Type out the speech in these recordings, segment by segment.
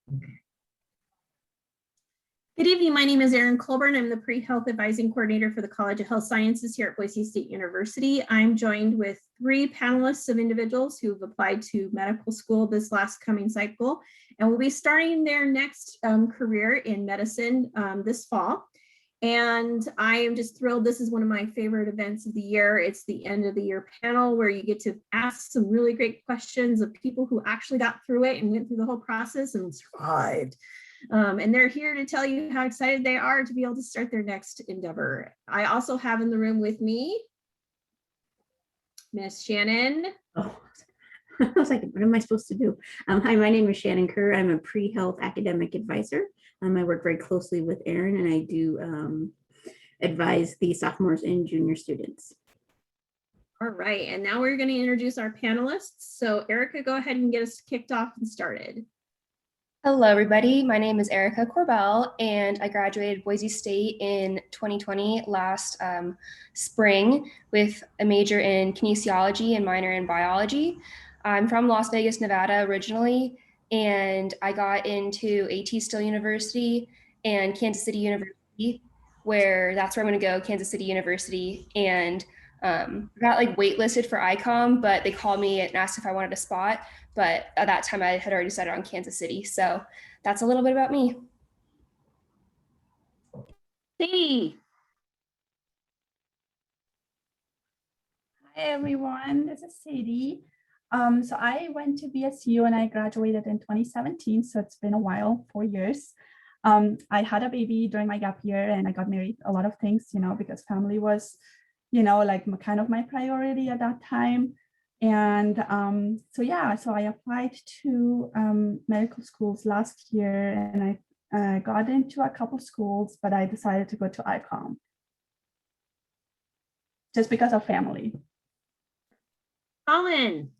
Good evening. My name is Erin Colburn. I'm the Pre-Health Advising Coordinator for the College of Health Sciences here at Boise State University. I'm joined with 3 panelists of individuals who've applied to medical school this last coming cycle and will be starting their next career in medicine this fall. And I am just thrilled. This is one of my favorite events of the year. It's the end of the year panel where you get to ask some really great questions of people who actually got through it and went through the whole process and survived. And they're here to tell you how excited they are to be able to start their next endeavor. I also have in the room with me, Miss Shannon. Oh, I was like, what am I supposed to do? Hi, my name is Shannon Kerr. I'm a pre-health academic advisor. I work very closely with Erin, and I do advise the sophomores and junior students. All right, and now we're going to introduce our panelists. So Erica, go ahead and get us kicked off and started. Hello, everybody. My name is Erica Corbell, and I graduated Boise State in 2020 last spring with a major in kinesiology and minor in biology. I'm from Las Vegas, Nevada originally, and I got into A.T. Still University and Kansas City University, that's where I'm going to go, Kansas City University. And got like waitlisted for ICOM, but they called me and asked if I wanted a spot. But at that time, I had already decided on Kansas City. So that's a little bit about me. Sadie. Hi, everyone. This is Sadie. So I went to BSU and I graduated in 2017. So it's been a while, 4 years. I had a baby during my gap year and I got married, a lot of things, because family was, like kind of my priority at that time. And so I applied to medical schools last year and I got into a couple schools, but I decided to go to ICOM just because of family. Colin.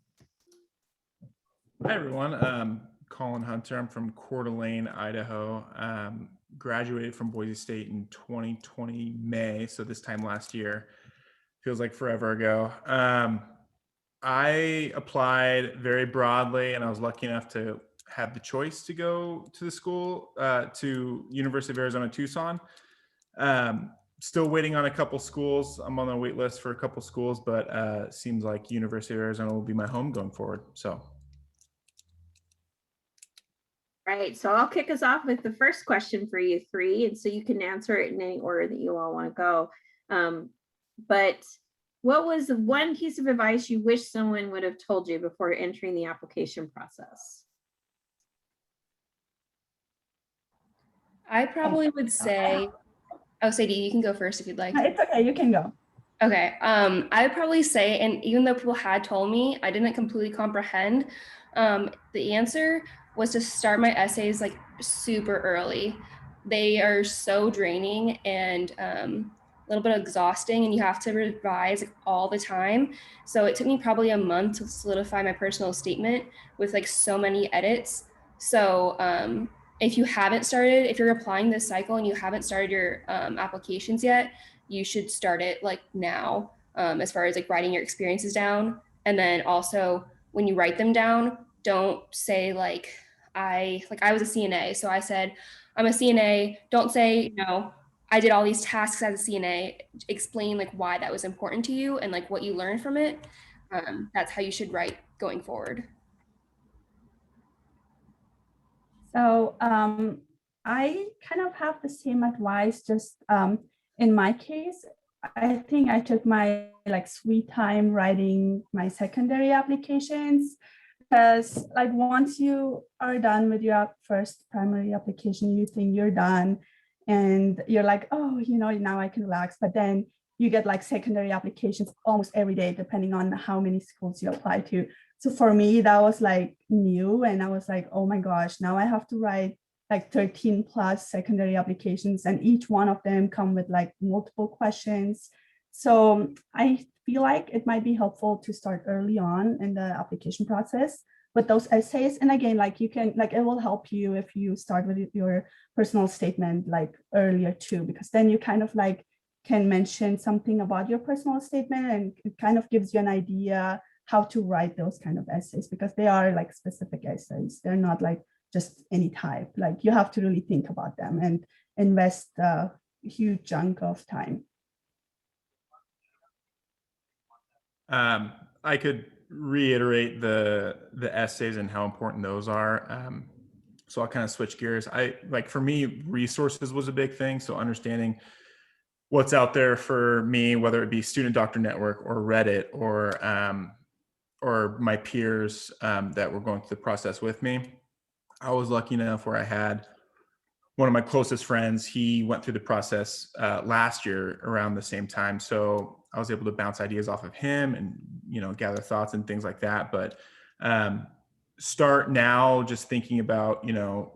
Hi, everyone. Colin Hunter. I'm from Coeur d'Alene, Idaho. Graduated from Boise State in 2020 May, so this time last year. Feels like forever ago. I applied very broadly, and I was lucky enough to have the choice to go to the school, to University of Arizona Tucson. Still waiting on a couple schools. I'm on the wait list for a couple schools, but seems like University of Arizona will be my home going forward. So. Right, so I'll kick us off with the first question for you 3, and so you can answer it in any order that you all want to go. But what was the one piece of advice you wish someone would have told you before entering the application process? I probably would say, Sadie, you can go first if you'd like. It's okay, you can go. Okay, I would probably say, and even though people had told me, I didn't completely comprehend, the answer was to start my essays like super early. They are so draining and a little bit exhausting, and you have to revise like all the time. So it took me probably a month to solidify my personal statement with like so many edits. So if you're applying this cycle and you haven't started your applications yet, you should start it like now, as far as like writing your experiences down. And then also when you write them down, don't say I was a CNA. So I said, I'm a CNA. Don't say, I did all these tasks as a CNA. Explain like why that was important to you and like what you learned from it. That's how you should write going forward. So I kind of have the same advice, just in my case, I think I took my sweet time writing my secondary applications, because once you are done with your first primary application, you think you're done and you're like, oh, now I can relax. But then you get secondary applications almost every day, depending on how many schools you apply to. So for me, that was new. And I was like, oh my gosh, now I have to write 13 plus secondary applications, and each one of them come with multiple questions. So I feel like it might be helpful to start early on in the application process with those essays. And again, you can, it will help you if you start with your personal statement earlier too, because then you kind of can mention something about your personal statement, and it kind of gives you an idea how to write those kind of essays, because they are specific essays. They're not just any type. Like you have to really think about them and invest a huge chunk of time. I could reiterate the essays and how important those are. So I'll kind of switch gears. For me, resources was a big thing. So understanding what's out there for me, whether it be Student Doctor Network or Reddit or my peers that were going through the process with me. I was lucky enough where I had one of my closest friends. He went through the process last year around the same time. So I was able to bounce ideas off of him and, gather thoughts and things like that. But start now just thinking about,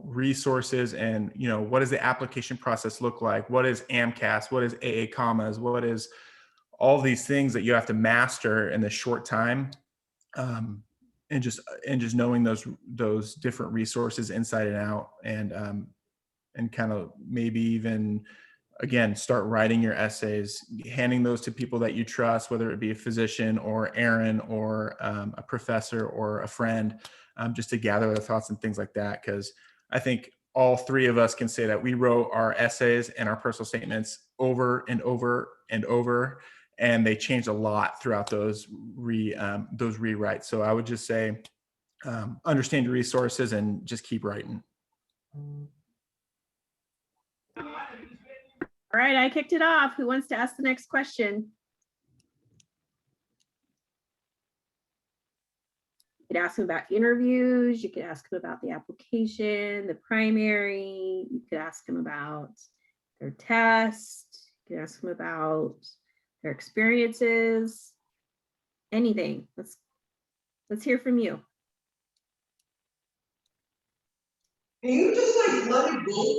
resources and, what does the application process look like? What is AMCAS? What is AA commas? What is all these things that you have to master in this short time? And just knowing those different resources inside and out, and kind of maybe even, again, start writing your essays, handing those to people that you trust, whether it be a physician or Aaron or a professor or a friend, just to gather their thoughts and things like that. Because I think all three of us can say that we wrote our essays and our personal statements over and over and over, and they changed a lot throughout those rewrites. So I would just say, understand your resources and just keep writing. All right, I kicked it off. Who wants to ask the next question? You could ask them about interviews. You could ask them about the application, the primary. You could ask them about their test. You could ask them about their experiences. Anything. Let's hear from you. Can you just let it go?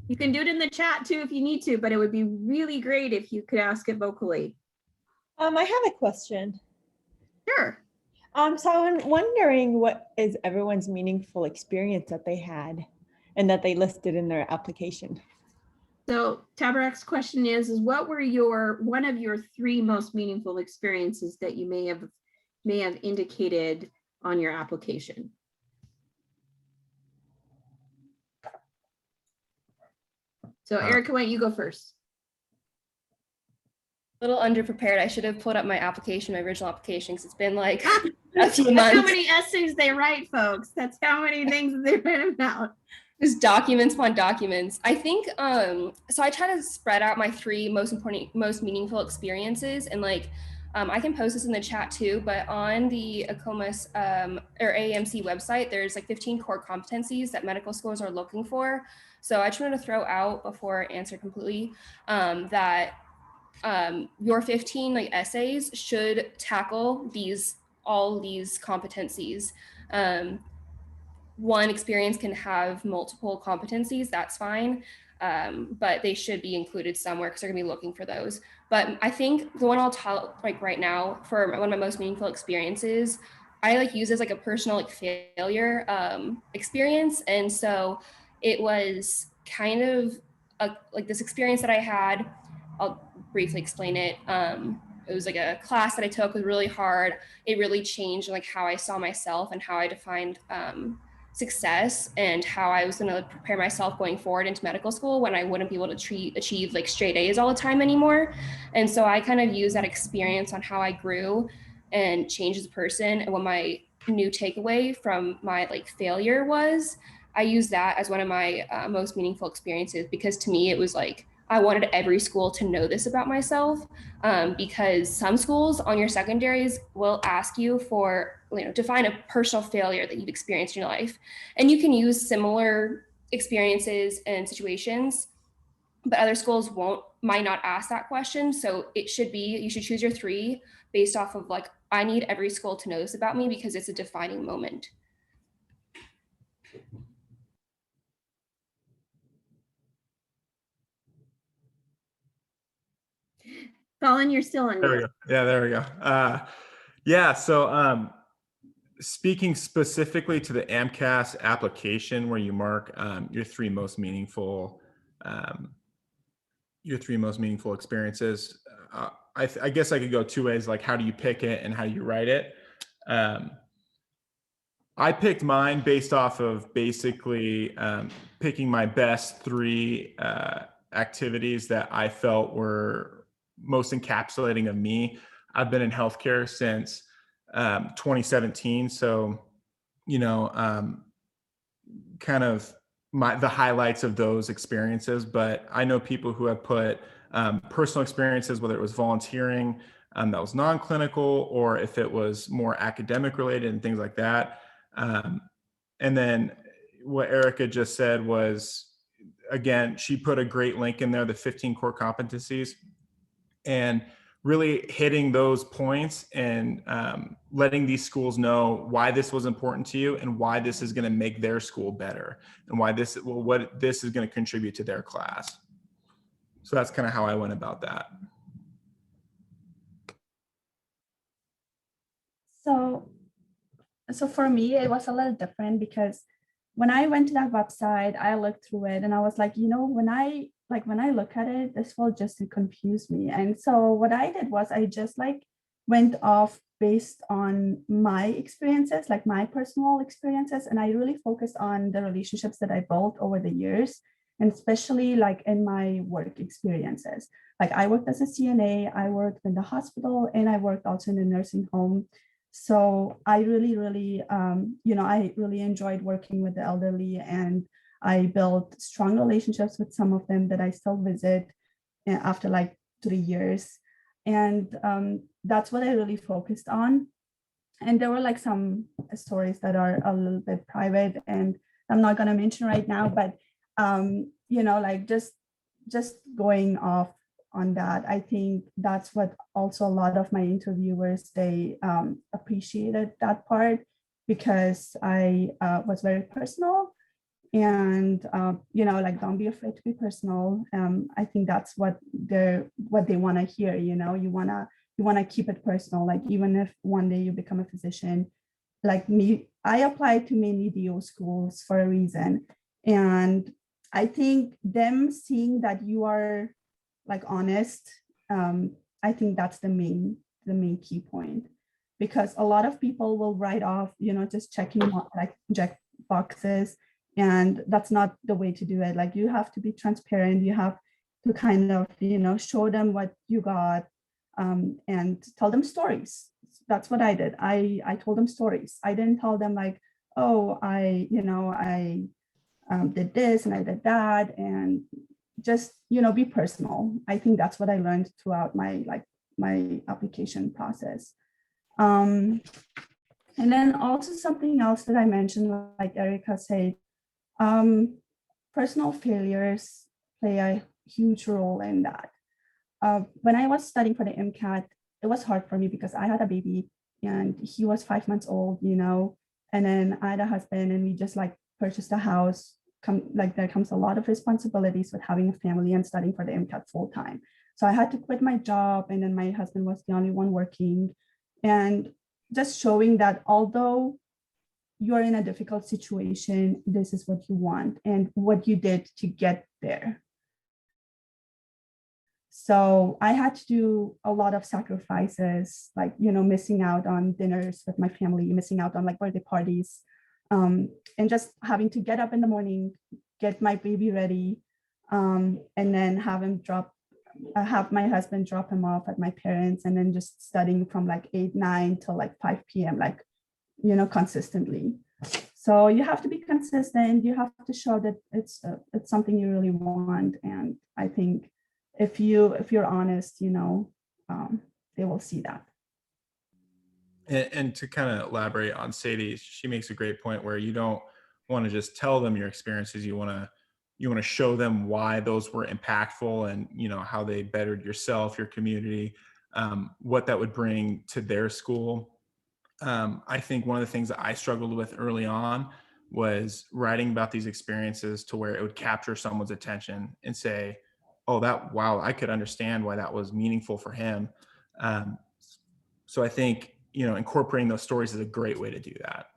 You can do it in the chat too if you need to, but it would be really great if you could ask it vocally. I have a question. Sure. So I'm wondering what is everyone's meaningful experience that they had and that they listed in their application. So Tabarak's question is what were one of your 3 most meaningful experiences that you may have indicated on your application? So Erica, why don't you go first? A little underprepared. I should have pulled up my application, my original application, because it's been like a few That's how months. many essays they write, folks. That's how many things they write about. Just documents upon documents. I think so I try to spread out my 3 most meaningful experiences, and I can post this in the chat too, but on the AACOMAS or AAMC website, there's 15 core competencies that medical schools are looking for. So I just wanted to throw out before I answer completely that your 15 essays should tackle all these competencies. One experience can have multiple competencies, that's fine, but they should be included somewhere because they're gonna be looking for those. But I think the one I'll tell right now for one of my most meaningful experiences, I use as a personal failure experience. And so it was kind of this experience that I had. I'll briefly explain it. It was a class that I took, was really hard. It really changed how I saw myself and how I defined success and how I was going to prepare myself going forward into medical school when I wouldn't be able to achieve straight A's all the time anymore. And so I kind of used that experience on how I grew and changed as a person. And what my new takeaway from my failure was, I used that as one of my most meaningful experiences, because to me, it was I wanted every school to know this about myself, because some schools on your secondaries will ask you for, define a personal failure that you've experienced in your life. And you can use similar experiences and situations, but other schools might not ask that question. So you should choose your 3 based off of I need every school to know this about me because it's a defining moment. Colin, you're still on. There we go. Yeah, there we go. Yeah, so speaking specifically to the AMCAS application where you mark your 3 most meaningful experiences, I guess I could go 2 ways, how do you pick it and how do you write it? I picked mine based off of basically picking my best three activities that I felt were most encapsulating of me. I've been in healthcare since 2017. So, kind of the highlights of those experiences. But I know people who have put personal experiences, whether it was volunteering that was non-clinical, or if it was more academic related and things like that. And then what Erica just said was, again, she put a great link in there, the 15 core competencies, and really hitting those points and letting these schools know why this was important to you and why this is going to make their school better and why what this is going to contribute to their class. So that's kind of how I went about that. So for me, it was a little different because when I went to that website, I looked through it and I was like, when I look at it, this will just confuse me. And so what I did was I just went off based on my experiences, like my personal experiences. And I really focused on the relationships that I built over the years, and especially in my work experiences. Like I worked as a CNA, I worked in the hospital, and I worked also in a nursing home. So I really, I really enjoyed working with the elderly, and I built strong relationships with some of them that I still visit after 3 years. And that's what I really focused on. And there were some stories that are a little bit private and I'm not going to mention right now, but, just going off on that, I think that's what also a lot of my interviewers, they appreciated that part, because I was very personal. And don't be afraid to be personal. I think that's what they want to hear. You want to keep it personal. Even if one day you become a physician, like me, I applied to many DO schools for a reason. And I think them seeing that you are honest, I think that's the main key point, because a lot of people will write off, just checking check boxes, and that's not the way to do it. You have to be transparent. You have to kind of show them what you got, and tell them stories. That's what I did. I told them stories. I didn't tell them oh, I did this and I did that, and just be personal. I think that's what I learned throughout my my application process. And then also something else that I mentioned, like Erica said, personal failures play a huge role in that. When I was studying for the MCAT, it was hard for me because I had a baby and he was 5 months old, and then I had a husband, and we just purchased a house. There comes a lot of responsibilities with having a family and studying for the MCAT full time. So I had to quit my job, and then my husband was the only one working, and just showing that although you're in a difficult situation, this is what you want and what you did to get there. So I had to do a lot of sacrifices, missing out on dinners with my family, missing out on birthday parties, and just having to get up in the morning, get my baby ready, and then have my husband drop him off at my parents, and then just studying from 8, 9 till 5 p.m. Consistently. So you have to be consistent. You have to show that it's something you really want. And I think if you're honest, they will see that. And to kind of elaborate on Sadie, she makes a great point where you don't want to just tell them your experiences. You want to show them why those were impactful, and how they bettered yourself, your community, what that would bring to their school. I think one of the things that I struggled with early on was writing about these experiences to where it would capture someone's attention and say, oh, wow, I could understand why that was meaningful for him. So I think, incorporating those stories is a great way to do that.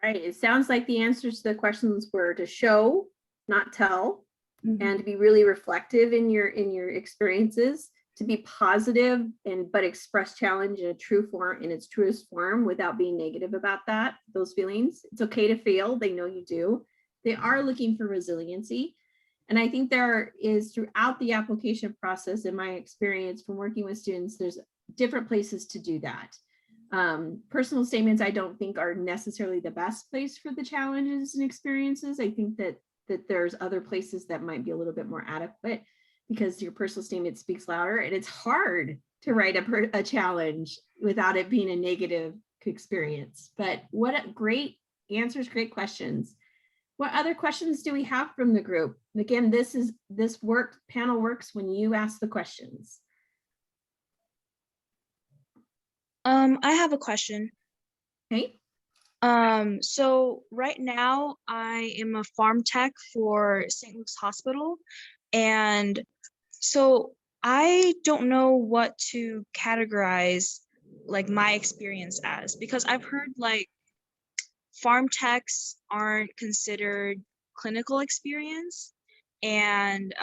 Right. It sounds like the answers to the questions were to show, not tell, Mhm. and to be really reflective in your experiences, to be positive and but express challenge in a true form, in its truest form, without being negative about that, those feelings. It's okay to fail. They know you do. They are looking for resiliency. And I think there is, throughout the application process, in my experience from working with students, there's different places to do that. Personal statements, I don't think are necessarily the best place for the challenges and experiences. I think that there's other places that might be a little bit more adequate, because your personal statement speaks louder, and it's hard to write a challenge without it being a negative experience. But what a great answers, great questions. What other questions do we have from the group? Again, this panel works when you ask the questions. I have a question. Okay. So right now I am a farm tech for St. Luke's Hospital. And so I don't know what to categorize like my experience as, because I've heard like farm techs aren't considered clinical experience, and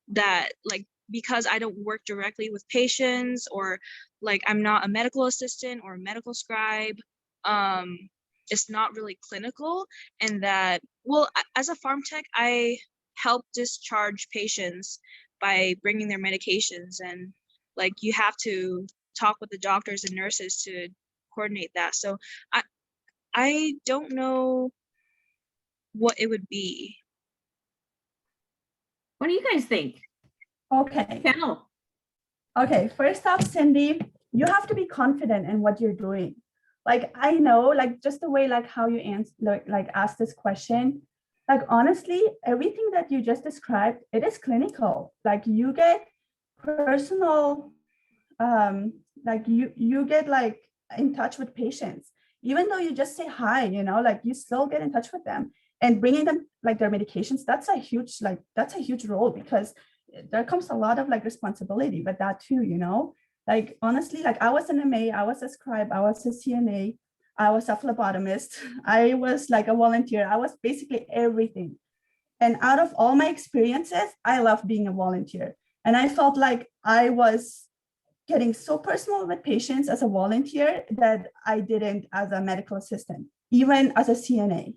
that like because I don't work directly with patients, or like I'm not a medical assistant or a medical scribe, it's not really clinical. And that, well, as a farm tech, I help discharge patients by bringing their medications, and like you have to talk with the doctors and nurses to coordinate that. So I don't know what it would be. What do you guys think? Okay. Panel. Okay, first off, Cindy, you have to be confident in what you're doing. Like, I know, like, just the way, like, how you answer, like ask this question, like, honestly, everything that you just described, it is clinical. Like, you get personal, like, you get, like, in touch with patients. Even though you just say hi, you know, like, you still get in touch with them. And bringing them, like, their medications, that's a huge role, because there comes a lot of, like, responsibility with that too, you know? Like, honestly, like, I was an MA, I was a scribe, I was a CNA, I was a phlebotomist, I was like a volunteer, I was basically everything. And out of all my experiences, I love being a volunteer. And I felt like I was getting so personal with patients as a volunteer that I didn't as a medical assistant, even as a CNA.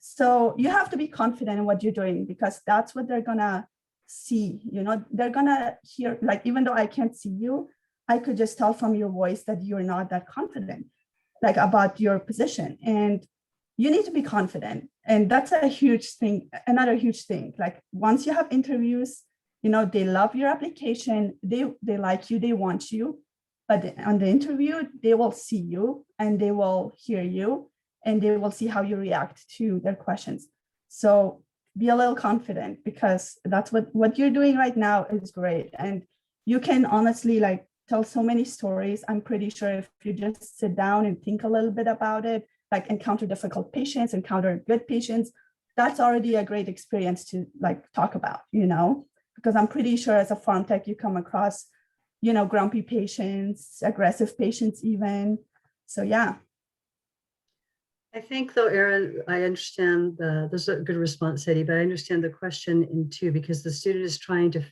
So you have to be confident in what you're doing, because that's what they're gonna see. You know, they're gonna hear, like, even though I can't see you, I could just tell from your voice that you're not that confident, like, about your position. And you need to be confident. And that's a huge thing, another huge thing. Like, once you have interviews, you know, they love your application, they like you, they want you. But on the interview, they will see you and they will hear you, and they will see how you react to their questions. So be a little confident, because that's what you're doing right now is great. And you can honestly, like, tell so many stories. I'm pretty sure if you just sit down and think a little bit about it, like, encounter difficult patients, encounter good patients, that's already a great experience to, like, talk about, you know, because I'm pretty sure as a farm tech, you come across, you know, grumpy patients, aggressive patients even. So yeah. I think though, Erin, I understand there's a good response, Eddie, but I understand the question in two, because the student is trying to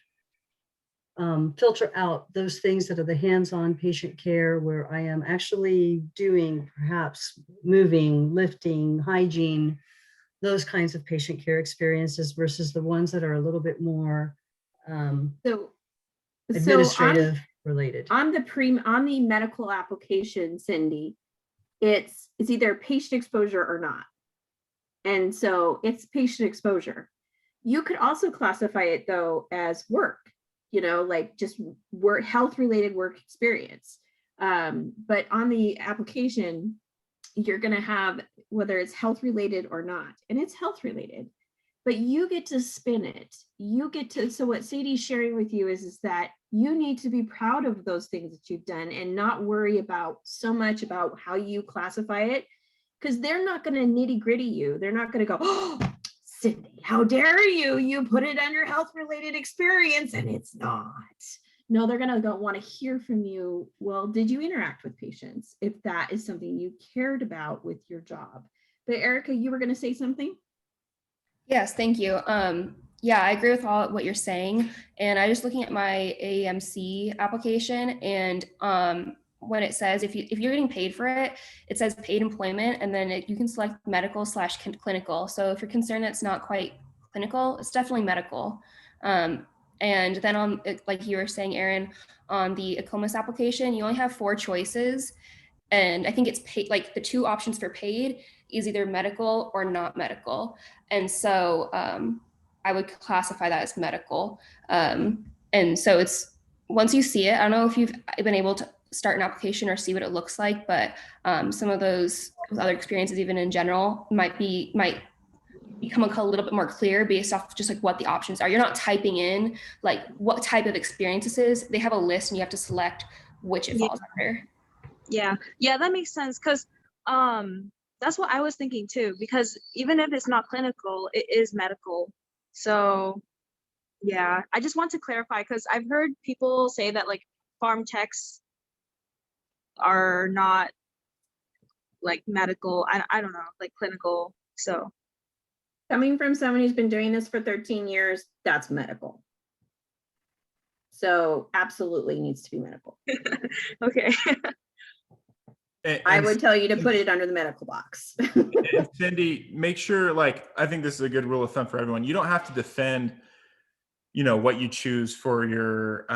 filter out those things that are the hands-on patient care, where I am actually doing perhaps moving, lifting, hygiene, those kinds of patient care experiences, versus the ones that are a little bit more administrative related. On the medical application, Cindy, it's either patient exposure or not. And so it's patient exposure. You could also classify it though as work, you know, like just work, health related work experience. But on the application, you're going to have whether it's health related or not, and it's health related, but you get to spin it. You get to, so what Sadie's sharing with you is that you need to be proud of those things that you've done and not worry about so much about how you classify it, because they're not going to nitty gritty you. They're not going to go, oh, Cindy, how dare you? You put it under health related experience and it's not. No, they're going to want to hear from you. Well, did you interact with patients? If that is something you cared about with your job. But Erica, you were going to say something? Yes, thank you. Yeah, I agree with all what you're saying. And I just looking at my AAMC application, and when it says if you're getting paid for it, it says paid employment, and then you can select medical / clinical. So if you're concerned that's not quite clinical, it's definitely medical. And then on, like you were saying, Erin, on the AACOMAS application, you only have 4 choices, and I think it's paid. Like the 2 options for paid is either medical or not medical, and so I would classify that as medical. And so it's, once you see it, I don't know if you've been able to start an application or see what it looks like, but some of those other experiences, even in general, might become a little bit more clear based off just like what the options are. You're not typing in like what type of experience this is. They have a list and you have to select which it falls under. Yeah, that makes sense, because that's what I was thinking too, because even if it's not clinical, it is medical. So yeah, I just want to clarify, because I've heard people say that like farm techs are not like medical. I don't know, like clinical. So Coming from someone who's been doing this for 13 years, that's medical. So absolutely needs to be medical. okay. I would tell you to put it under the medical box. And Cindy, make sure, like, I think this is a good rule of thumb for everyone. You don't have to defend, what you choose for your,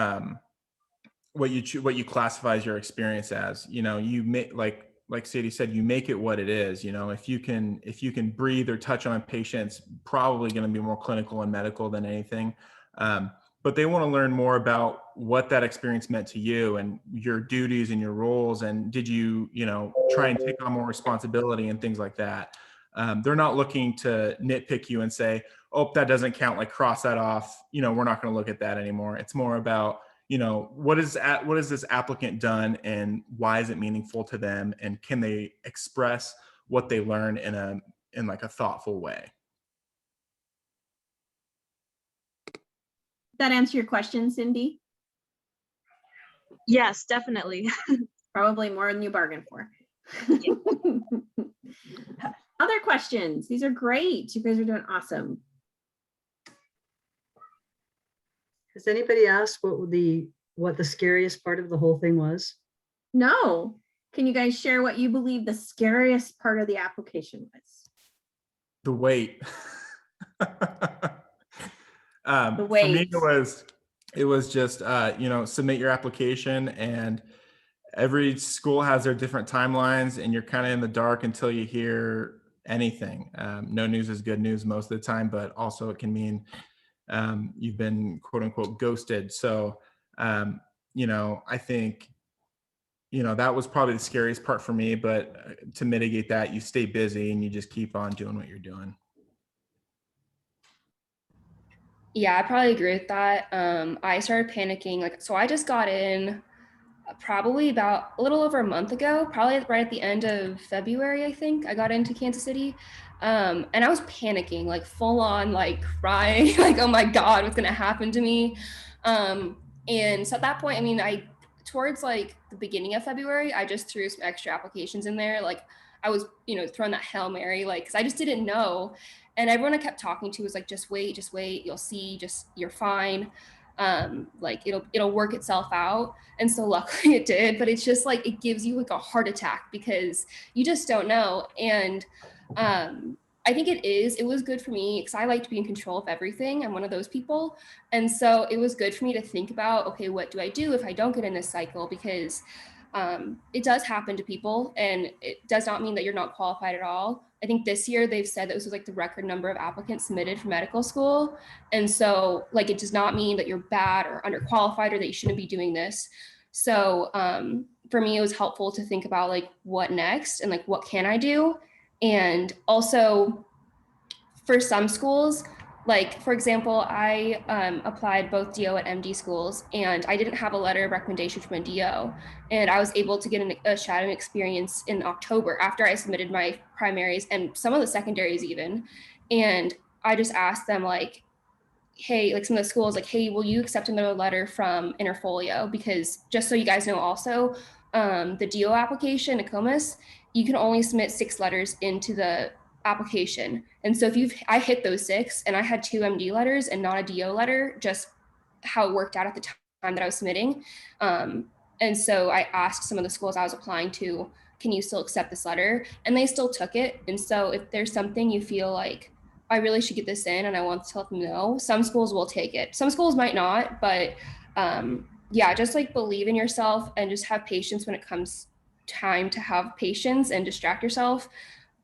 what you classify as your experience as. You make, like Sadie said, you make it what it is. If you can breathe or touch on patients, probably going to be more clinical and medical than anything. But they want to learn more about what that experience meant to you and your duties and your roles. And did you, try and take on more responsibility and things like that. They're not looking to nitpick you and say, oh, that doesn't count, like cross that off. We're not going to look at that anymore. It's more about, what is this applicant done and why is it meaningful to them? And can they express what they learn in like a thoughtful way? That answer your question, Cindy? Yes, definitely. Probably more than you bargained for. Other questions? These are great. You guys are doing awesome. Has anybody asked what the scariest part of the whole thing was? No. Can you guys share what you believe the scariest part of the application was? The wait. The For me, wait. it was just, submit your application, and every school has their different timelines, and you're kind of in the dark until you hear anything. No news is good news most of the time, but also it can mean you've been quote unquote ghosted. So, I think, that was probably the scariest part for me, but to mitigate that, you stay busy and you just keep on doing what you're doing. Yeah, I probably agree with that. I started panicking. So I just got in probably about a little over a month ago, probably right at the end of February, I think I got into Kansas City. And I was panicking, like full on, like crying, like, oh my God, what's going to happen to me? And so at that point, towards like the beginning of February, I just threw some extra applications in there. Like I was, throwing that Hail Mary, like, cause I just didn't know. And everyone I kept talking to was like, just wait, you'll see, you're fine. Like it'll work itself out. And so luckily it did, but it's just like, it gives you like a heart attack because you just don't know. And I think it was good for me because I like to be in control of everything. I'm one of those people. And so it was good for me to think about, okay, what do I do if I don't get in this cycle? Because it does happen to people, and it does not mean that you're not qualified at all. I think this year they've said that this was like the record number of applicants submitted for medical school. And so like, it does not mean that you're bad or underqualified or that you shouldn't be doing this. So for me, it was helpful to think about like what next and like, what can I do? And also for some schools, like for example, I applied both DO and MD schools, and I didn't have a letter of recommendation from a DO. And I was able to get a shadowing experience in October after I submitted my primaries and some of the secondaries even. And I just asked them like, hey, like some of the schools, like, hey, will you accept another letter from Interfolio? Because just so you guys know also, the DO application, AACOMAS, you can only submit 6 letters into the application. And so I hit those 6 and I had 2 MD letters and not a DO letter, just how it worked out at the time that I was submitting. And so I asked some of the schools I was applying to, can you still accept this letter? And they still took it. And so if there's something you feel like, I really should get this in and I want to let them know, some schools will take it. Some schools might not, but yeah, just like believe in yourself and just have patience when it comes time to have patience and distract yourself,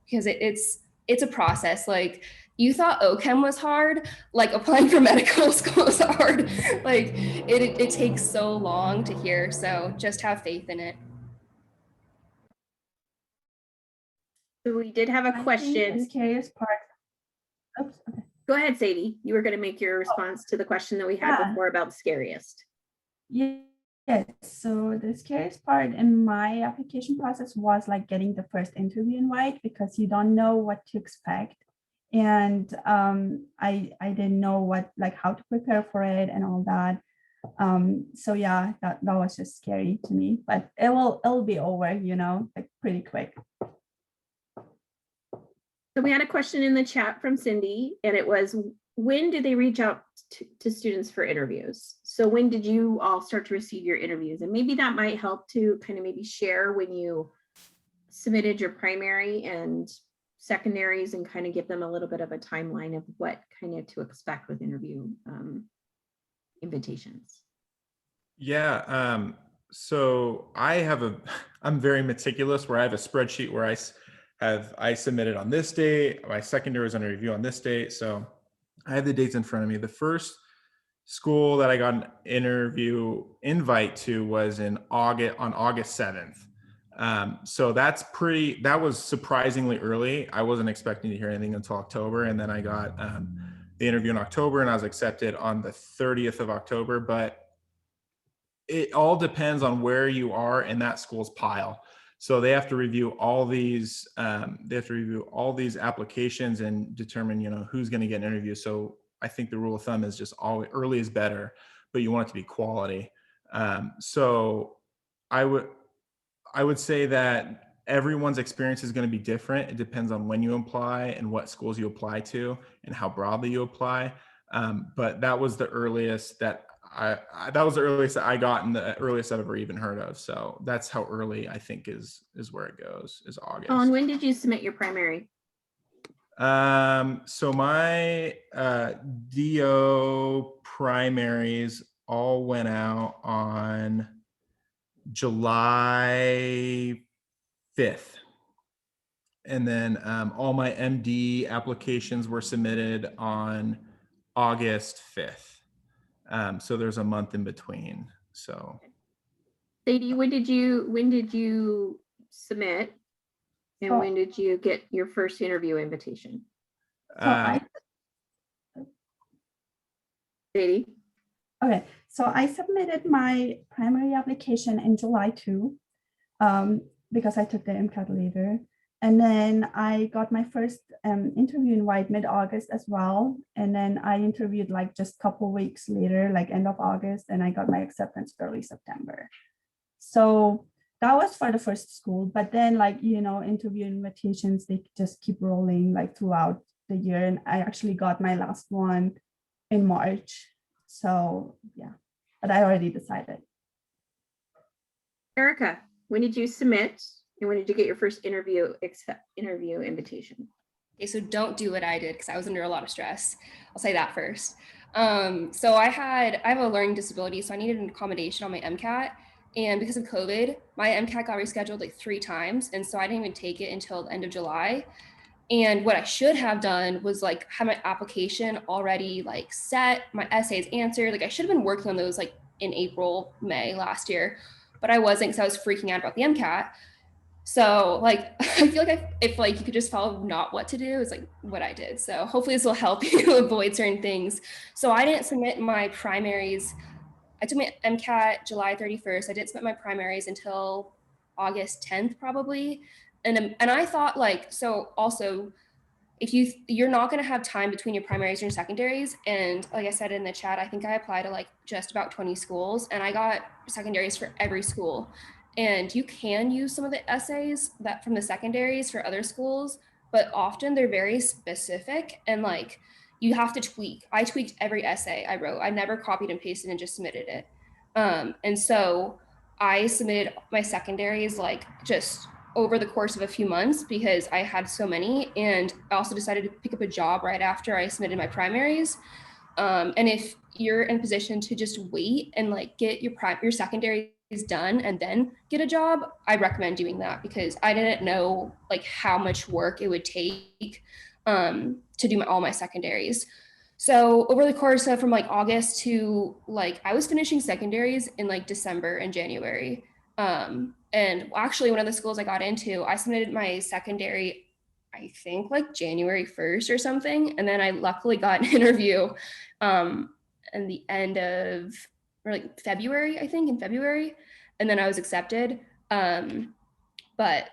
because it's a process. Like, you thought OChem was hard, like applying for medical school is hard. Like it takes so long to hear. So just have faith in it. So we did have a I think question. the scariest part. Oops, okay. Go ahead, Sadie. You were going to make your response to the question that we had Yeah. before about scariest. Yes, so the scariest part in my application process was like getting the first interview invite, because you don't know what to expect. And I didn't know how to prepare for it and all that. So yeah, that was just scary to me, but it'll be over, like pretty quick. So we had a question in the chat from Cindy, and it was, when did they reach out to students for interviews? So when did you all start to receive your interviews? And maybe that might help to kind of maybe share when you submitted your primary and secondaries, and kind of give them a little bit of a timeline of what kind of to expect with interview invitations. Yeah. So I'm very meticulous, where I have a spreadsheet where I submitted on this date, my secondary was under review on this date. So I have the dates in front of me. The first school that I got an interview invite to was on August 7th. So that was surprisingly early. I wasn't expecting to hear anything until October. And then I got the interview in October, and I was accepted on the 30th of October. But it all depends on where you are in that school's pile. So they have to review all these applications and determine, who's going to get an interview. So I think the rule of thumb is just always early is better, but you want it to be quality. So I would say that everyone's experience is going to be different. It depends on when you apply and what schools you apply to and how broadly you apply. But that was the earliest that I got, and the earliest I've ever even heard of. So that's how early I think is where it goes, is August. Oh, and when did you submit your primary? So my DO primaries all went out on July 5th. And then all my MD applications were submitted on August 5th. So there's a month in between. So Sadie, when did you submit? And Oh. when did you get your first interview invitation? Sadie? Okay, so I submitted my primary application in July 2, because I took the MCAT later. And then I got my first interview invite mid-August as well. And then I interviewed like just a couple weeks later, like end of August, and I got my acceptance early September. So that was for the first school. But then interview invitations, they just keep rolling like throughout the year. And I actually got my last one in March. So yeah, but I already decided. Erica, when did you submit? And when did you get your first interview invitation? Okay, so don't do what I did, because I was under a lot of stress. I'll say that first. So I have a learning disability, so I needed an accommodation on my MCAT. And because of COVID, my MCAT got rescheduled like 3 times. And so I didn't even take it until the end of July. And what I should have done was like have my application already like set, my essays answered. Like I should have been working on those like in April, May last year, but I wasn't, because I was freaking out about the MCAT. So like, I feel like if like you could just follow not what to do is like what I did. So hopefully this will help you avoid certain things. So I didn't submit my primaries. I took my MCAT July 31st. I didn't submit my primaries until August 10th probably. And I thought like, so also if you're not going to have time between your primaries and your secondaries. And like I said in the chat, I think I applied to like just about 20 schools, and I got secondaries for every school. And you can use some of the essays that from the secondaries for other schools, but often they're very specific and like you have to tweak. I tweaked every essay I wrote. I never copied and pasted and just submitted it. And so I submitted my secondaries like just over the course of a few months because I had so many. And I also decided to pick up a job right after I submitted my primaries. And if you're in a position to just wait and like get your secondaries done and then get a job, I recommend doing that because I didn't know like how much work it would take to do all my secondaries. So over the course of from like August to like I was finishing secondaries in like December and January. And actually one of the schools I got into, I submitted my secondary, I think like January 1st or something. And then I luckily got an interview in the end of or like February, I think in February. And then I was accepted. But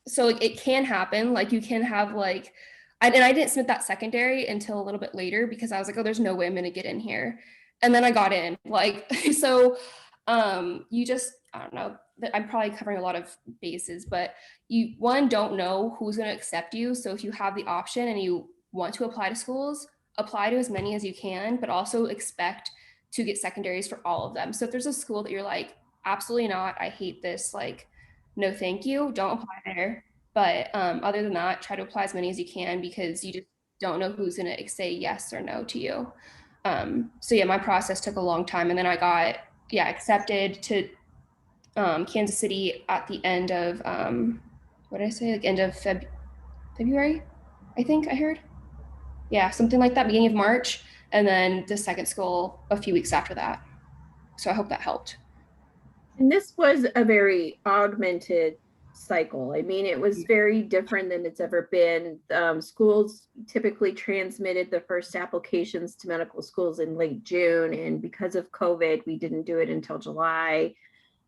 so like, it can happen. Like you can have like, and I didn't submit that secondary until a little bit later because I was like, oh, there's no way I'm going to get in here. And then I got in like, so you just, I don't know, I'm probably covering a lot of bases, but you, one, don't know who's going to accept you. So if you have the option and you want to apply to schools, apply to as many as you can, but also expect to get secondaries for all of them. So if there's a school that you're like, absolutely not, I hate this, like, no, thank you, don't apply there. But other than that, try to apply as many as you can because you just don't know who's going to say yes or no to you. So yeah, my process took a long time. And then I got, accepted to Kansas City at the end of, what did I say? Like end of February, I think I heard. Yeah, something like that, beginning of March. And then the second school a few weeks after that. So I hope that helped. And this was a very augmented cycle. I mean, it was very different than it's ever been. Schools typically transmitted the first applications to medical schools in late June. And because of COVID, we didn't do it until July.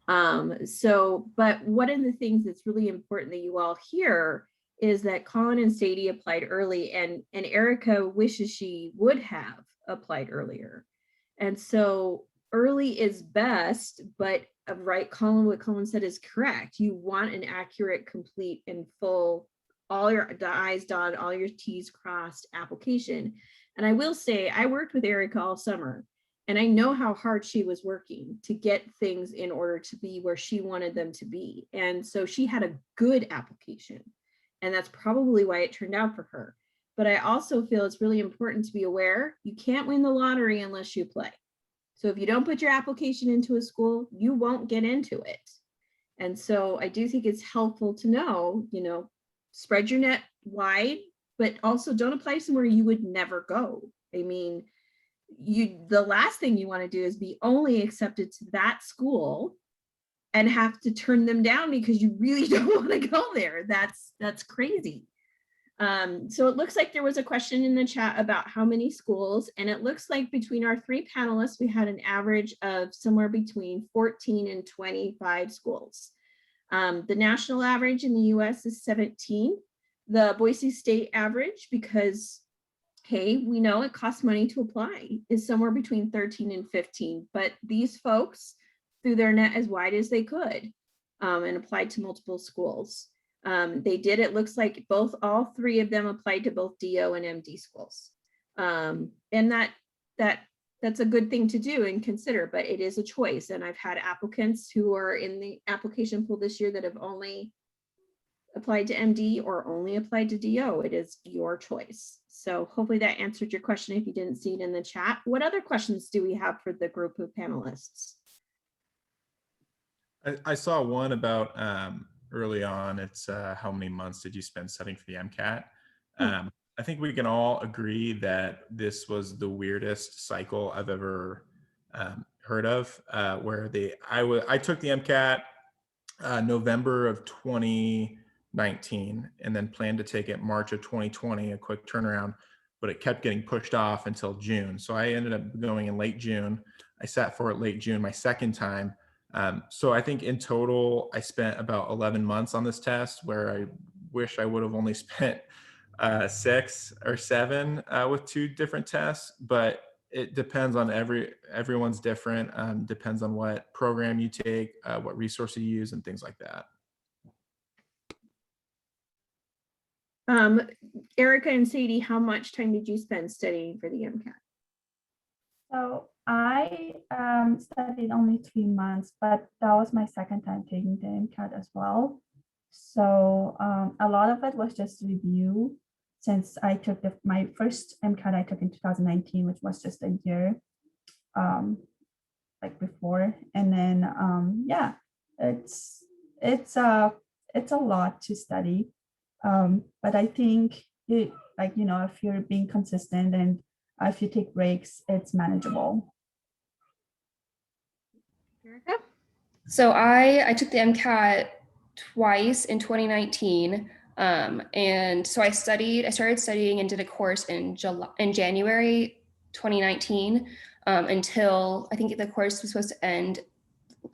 But one of the things that's really important that you all hear is that Colin and Sadie applied early and Erica wishes she would have applied earlier. And so early is best, but right, Colin, what Colin said is correct. You want an accurate, complete, and full, all your I's dotted, all your T's crossed application. And I will say, I worked with Erica all summer, and I know how hard she was working to get things in order to be where she wanted them to be. And so she had a good application, and that's probably why it turned out for her. But I also feel it's really important to be aware, you can't win the lottery unless you play. So if you don't put your application into a school, you won't get into it. And so I do think it's helpful to know, spread your net wide, but also don't apply somewhere you would never go. I mean, the last thing you want to do is be only accepted to that school and have to turn them down because you really don't want to go there. That's crazy. So it looks like there was a question in the chat about how many schools, and it looks like between our three panelists, we had an average of somewhere between 14 and 25 schools. The national average in the US is 17. The Boise State average, because, hey, we know it costs money to apply, is somewhere between 13 and 15, but these folks threw their net as wide as they could and applied to multiple schools. They did, it looks like all three of them applied to both DO and MD schools. And that's a good thing to do and consider, but it is a choice. And I've had applicants who are in the application pool this year that have only applied to MD or only applied to DO. It is your choice. So hopefully that answered your question if you didn't see it in the chat. What other questions do we have for the group of panelists? I saw one about early on, it's how many months did you spend studying for the MCAT? I think we can all agree that this was the weirdest cycle I've ever heard of, where I took the MCAT November of 2019 and then planned to take it March of 2020, a quick turnaround, but it kept getting pushed off until June. So I ended up going in late June. I sat for it late June, my second time. So I think in total, I spent about 11 months on this test, where I wish I would have only spent 6 or 7 with 2 different tests, but it depends on everyone's different, depends on what program you take, what resource you use and things like that. Erica and Sadie, how much time did you spend studying for the MCAT? So I studied only 3 months, but that was my second time taking the MCAT as well. So a lot of it was just review, since I took my first MCAT I took in 2019, which was just a year like before. And then yeah, it's a lot to study. But I think it, like, you know, if you're being consistent and if you take breaks, it's manageable. Erica? So I took the MCAT twice in 2019. And so I started studying and did a course in January 2019 until I think the course was supposed to end.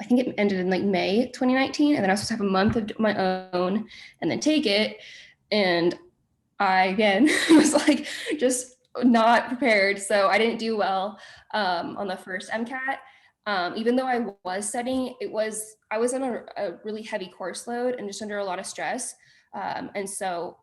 I think it ended in like May 2019. And then I was supposed to have a month of my own and then take it. And I, again, was like just not prepared. So I didn't do well on the first MCAT. Even though I was studying, I was on a really heavy course load and just under a lot of stress. And so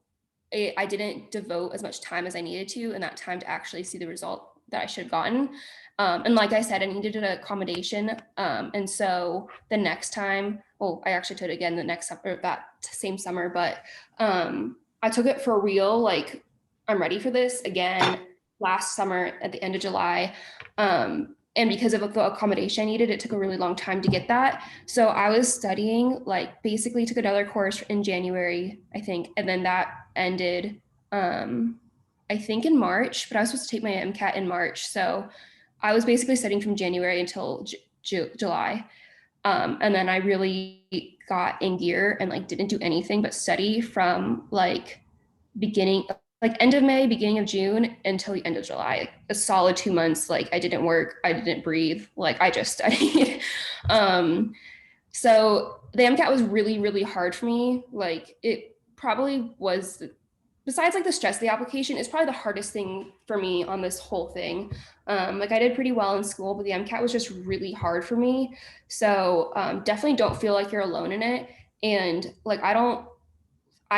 I didn't devote as much time as I needed to in that time to actually see the result that I should have gotten. And like I said, I needed an accommodation. And so the next time, well, I actually took it again the next summer, that same summer, but I took it for real. Like, I'm ready for this again last summer at the end of July. And because of the accommodation I needed, it took a really long time to get that. So I was studying, like basically took another course in January, I think. And then that ended, I think in March, but I was supposed to take my MCAT in March. So I was basically studying from January until July. And then I really got in gear and like didn't do anything but study from like end of May, beginning of June until the end of July, like a solid 2 months. Like I didn't work, I didn't breathe, like I just studied. So the MCAT was really, really hard for me. Like it probably was, besides like the stress of the application, is probably the hardest thing for me on this whole thing. Like I did pretty well in school, but the MCAT was just really hard for me. So definitely don't feel like you're alone in it. And like, I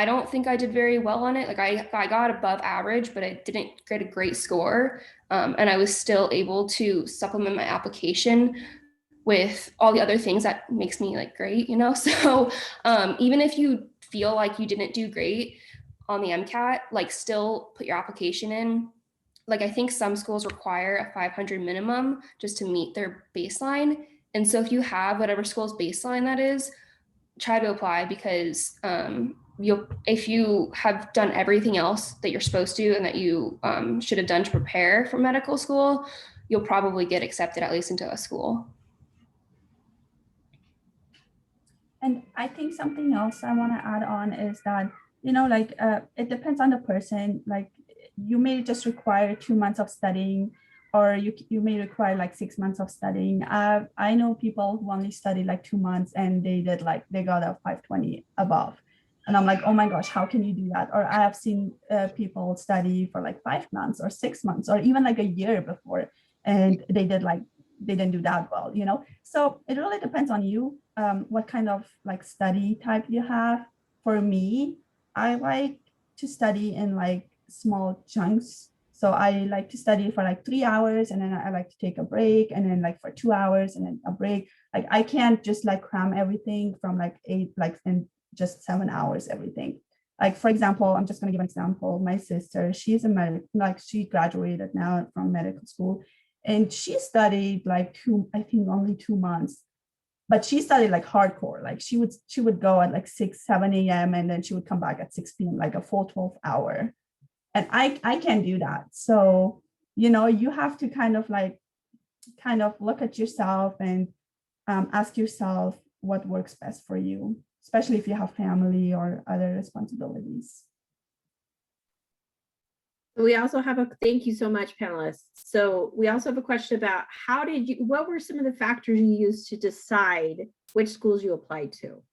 don't think I did very well on it. Like I got above average, but I didn't get a great score. And I was still able to supplement my application with all the other things that makes me like great, you know? So even if you feel like you didn't do great on the MCAT, like still put your application in. Like I think some schools require a 500 minimum just to meet their baseline. And so if you have whatever school's baseline that is, try to apply, because if you have done everything else that you're supposed to and that you should have done to prepare for medical school, you'll probably get accepted at least into a school. And I think something else I want to add on is that, you know, like it depends on the person. Like you may just require 2 months of studying, or you may require like 6 months of studying. I know people who only studied like 2 months and they got a 520 above. And I'm like, oh my gosh, how can you do that? Or I have seen people study for like 5 months or 6 months or even like a year before, and they didn't do that well, you know? So it really depends on you, what kind of like study type you have. For me, I like to study in like small chunks. So I like to study for like 3 hours, and then I like to take a break, and then like for 2 hours and then a break. Like I can't just like cram everything from like 8, like in just 7 hours, everything. Like, for example, I'm just going to give an example. My sister, she's a medical, like she graduated now from medical school, and she studied like only 2 months, but she studied like hardcore. Like she would go at like 6, 7 a.m. and then she would come back at 6 p.m., like a full 12 hour. And I can't do that. So, you know, you have to kind of look at yourself and ask yourself what works best for you, especially if you have family or other responsibilities. We also have thank you so much, panelists. So we also have a question about what were some of the factors you used to decide which schools you applied to?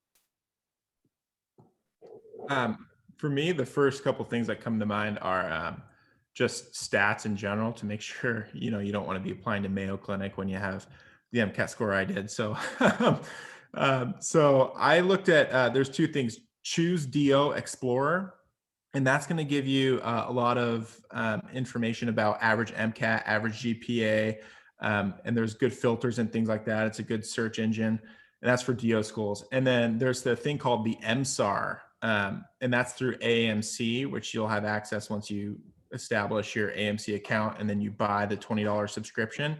For me, the first couple things that come to mind are just stats in general, to make sure, you know, you don't want to be applying to Mayo Clinic when you have the MCAT score I did. So, so I looked at, there's 2 things: Choose DO Explorer And that's going to give you a lot of information about average MCAT, average GPA, and there's good filters and things like that. It's a good search engine, and that's for DO schools. And then there's the thing called the MSAR, and that's through AMC, which you'll have access once you establish your AMC account and then you buy the $20 subscription.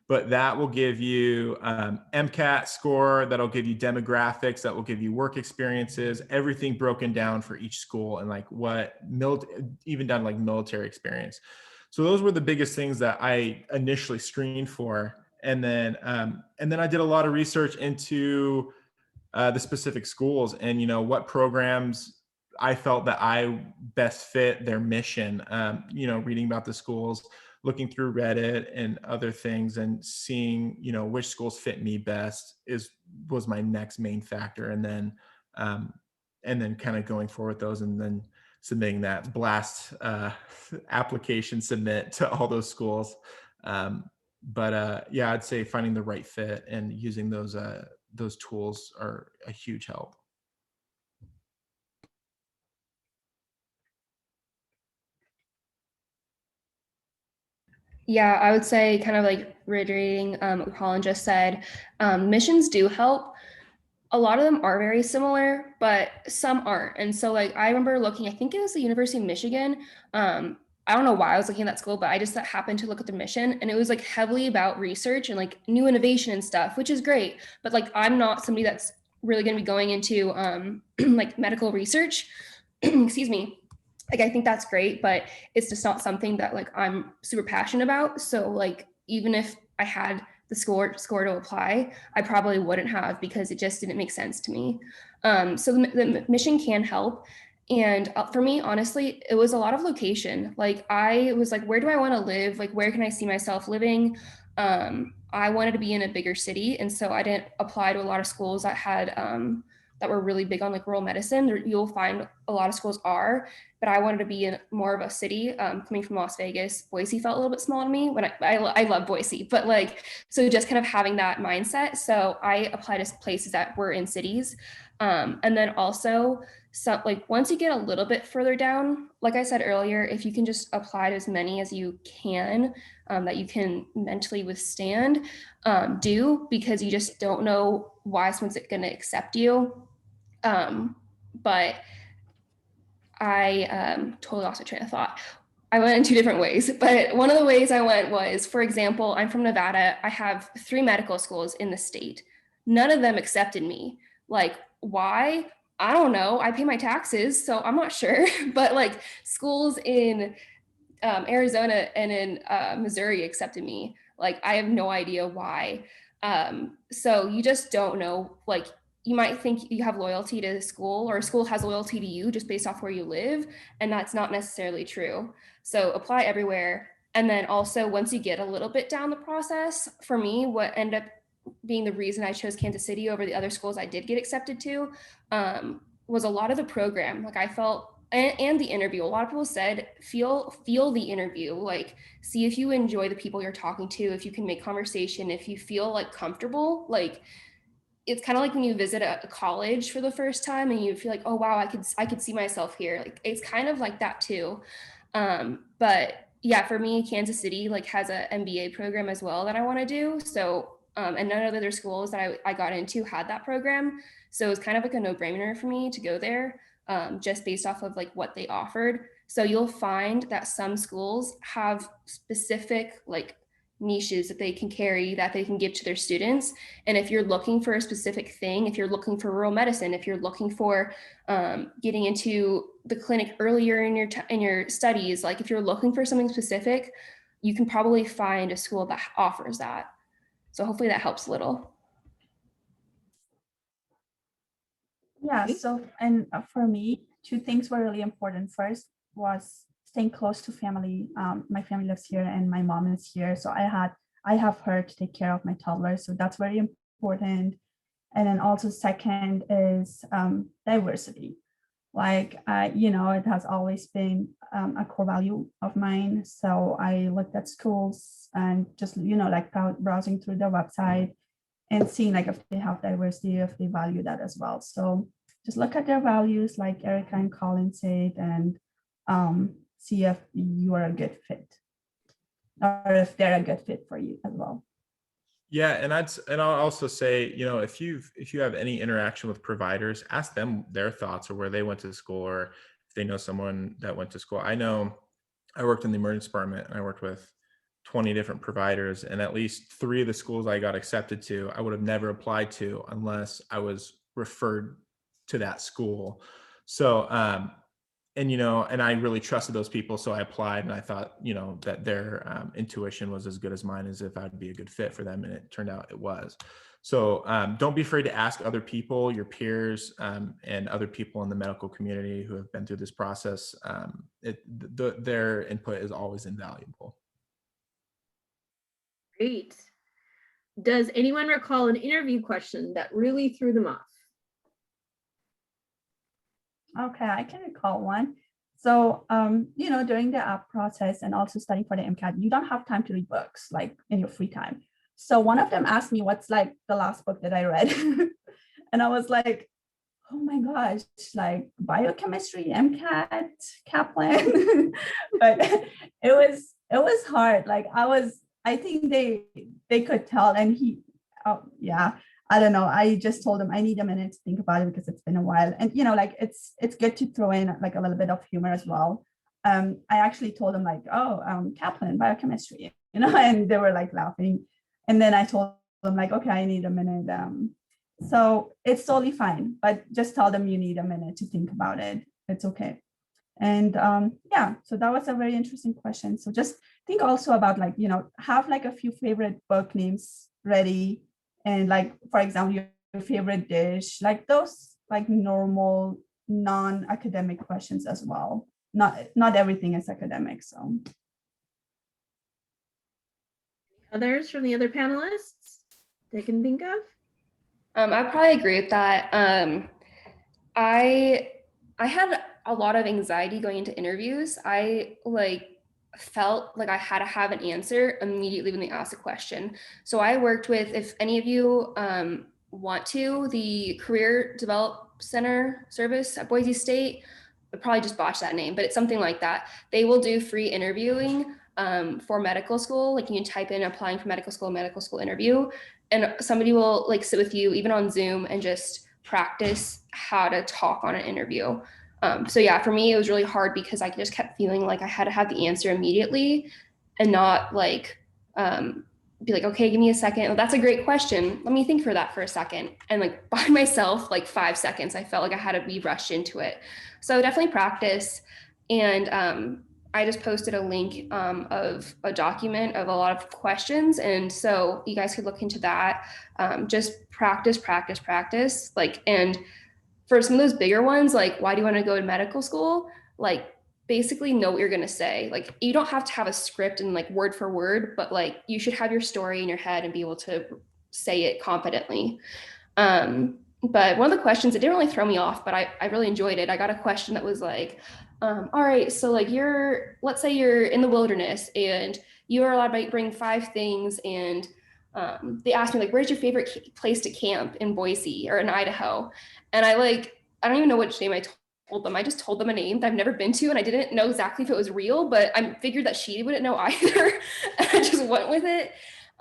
But that will give you MCAT score, that'll give you demographics, that will give you work experiences, everything broken down for each school, and like what even down to like military experience. So those were the biggest things that I initially screened for. And then I did a lot of research into the specific schools and, you know, what programs I felt that I best fit their mission, you know, reading about the schools, looking through Reddit and other things and seeing, you know, which schools fit me best was my next main factor. And then kind of going forward with those and then submitting that blast application submit to all those schools. Yeah, I'd say finding the right fit and using those tools are a huge help. Yeah, I would say kind of like reiterating what Colin just said, missions do help. A lot of them are very similar, but some aren't. And so like I remember looking, I think it was the University of Michigan. I don't know why I was looking at that school, but I just happened to look at the mission and it was like heavily about research and like new innovation and stuff, which is great. But like I'm not somebody that's really going to be going into like medical research. Excuse me. Like I think that's great, but it's just not something that like I'm super passionate about. So like even if I had the score to apply, I probably wouldn't have because it just didn't make sense to me. So the mission can help. And for me, honestly, it was a lot of location. Like I was like, where do I want to live? Like, where can I see myself living? I wanted to be in a bigger city. And so I didn't apply to a lot of schools that had, that were really big on like rural medicine. You'll find a lot of schools are, but I wanted to be in more of a city. Coming from Las Vegas, Boise felt a little bit small to me. When I love Boise, but like, so just kind of having that mindset. So I applied to places that were in cities. And then also some, like once you get a little bit further down, like I said earlier, if you can just apply to as many as you can, that you can mentally withstand, because you just don't know why someone's going to accept you. But I totally lost my train of thought. I went in two different ways, but one of the ways I went was, for example, I'm from Nevada. I have 3 medical schools in the state. None of them accepted me. Like, why? I don't know. I pay my taxes, so I'm not sure. But like schools in Arizona and in Missouri accepted me. Like, I have no idea why. So you just don't know, like, you might think you have loyalty to the school or a school has loyalty to you just based off where you live. And that's not necessarily true. So apply everywhere. And then also once you get a little bit down the process, for me, what ended up being the reason I chose Kansas City over the other schools I did get accepted to was a lot of the program. Like I felt, and the interview, a lot of people said, feel the interview, like see if you enjoy the people you're talking to, if you can make conversation, if you feel like comfortable, like it's kind of like when you visit a college for the first time and you feel like, oh, wow, I could see myself here. Like, it's kind of like that too. But yeah, for me, Kansas City like has a MBA program as well that I want to do. So, and none of the other schools that I got into had that program. So it was kind of like a no-brainer for me to go there, just based off of like what they offered. So you'll find that some schools have specific like niches that they can carry, that they can give to their students. And if you're looking for a specific thing, if you're looking for rural medicine, if you're looking for getting into the clinic earlier in your studies, like if you're looking for something specific, you can probably find a school that offers that. So hopefully that helps a little. Yeah, so, and for me, 2 things were really important. First was staying close to family. My family lives here and my mom is here. So I have her to take care of my toddler. So that's very important. And then also second is diversity. Like, it has always been a core value of mine. So I looked at schools and just, like browsing through their website and seeing like if they have diversity, if they value that as well. So just look at their values like Erica and Colin said, and see if you are a good fit, or if they're a good fit for you as well. Yeah, and I'll also say, you know, if you have any interaction with providers, ask them their thoughts or where they went to school, or if they know someone that went to school. I know I worked in the emergency department and I worked with 20 different providers, and at least 3 of the schools I got accepted to, I would have never applied to unless I was referred to that school. So, and, you know, and I really trusted those people. So I applied, and I thought, you know, that their intuition was as good as mine, as if I'd be a good fit for them. And it turned out it was. So don't be afraid to ask other people, your peers, and other people in the medical community who have been through this process. Their input is always invaluable. Great. Does anyone recall an interview question that really threw them off? Okay, I can recall one. So, you know, during the app process and also studying for the MCAT, you don't have time to read books like in your free time. So one of them asked me what's like the last book that I read. And I was like, oh my gosh, like biochemistry, MCAT, Kaplan. But it was hard. Like I think they could tell. And yeah, I don't know. I just told him I need a minute to think about it because it's been a while. And, you know, like it's good to throw in like a little bit of humor as well. I actually told him like, oh, Kaplan, biochemistry, you know, and they were like laughing. And then I told them like, okay, I need a minute. So it's totally fine, but just tell them you need a minute to think about it. It's okay. And yeah, so that was a very interesting question. So just think also about like, you know, have like a few favorite book names ready. And like, for example, your favorite dish, like those like normal non-academic questions as well. Not everything is academic. So Others from the other panelists they can think of? I probably agree with that. I had a lot of anxiety going into interviews. I felt like I had to have an answer immediately when they asked a question. So I worked with, if any of you want to, the Career Develop Center service at Boise State. I probably just botched that name, but it's something like that. They will do free interviewing for medical school. Like you can type in applying for medical school interview, and somebody will like sit with you even on Zoom and just practice how to talk on an interview. So yeah, for me, it was really hard because I just kept feeling like I had to have the answer immediately and not like be like, okay, give me a second. Oh, that's a great question. Let me think for that for a second. And like by myself, like 5 seconds, I felt like I had to be rushed into it. So definitely practice. And I just posted a link of a document of a lot of questions. And so you guys could look into that. Just practice. Like, and for some of those bigger ones, like, why do you want to go to medical school? Like, basically know what you're going to say. Like, you don't have to have a script and like word for word, but like you should have your story in your head and be able to say it confidently. But one of the questions, it didn't really throw me off, but I really enjoyed it. I got a question that was like, all right, so like let's say you're in the wilderness and you are allowed to bring 5 things, and they asked me like, where's your favorite place to camp in Boise or in Idaho? And I don't even know which name I told them. I just told them a name that I've never been to, and I didn't know exactly if it was real, but I figured that she wouldn't know either. And I just went with it.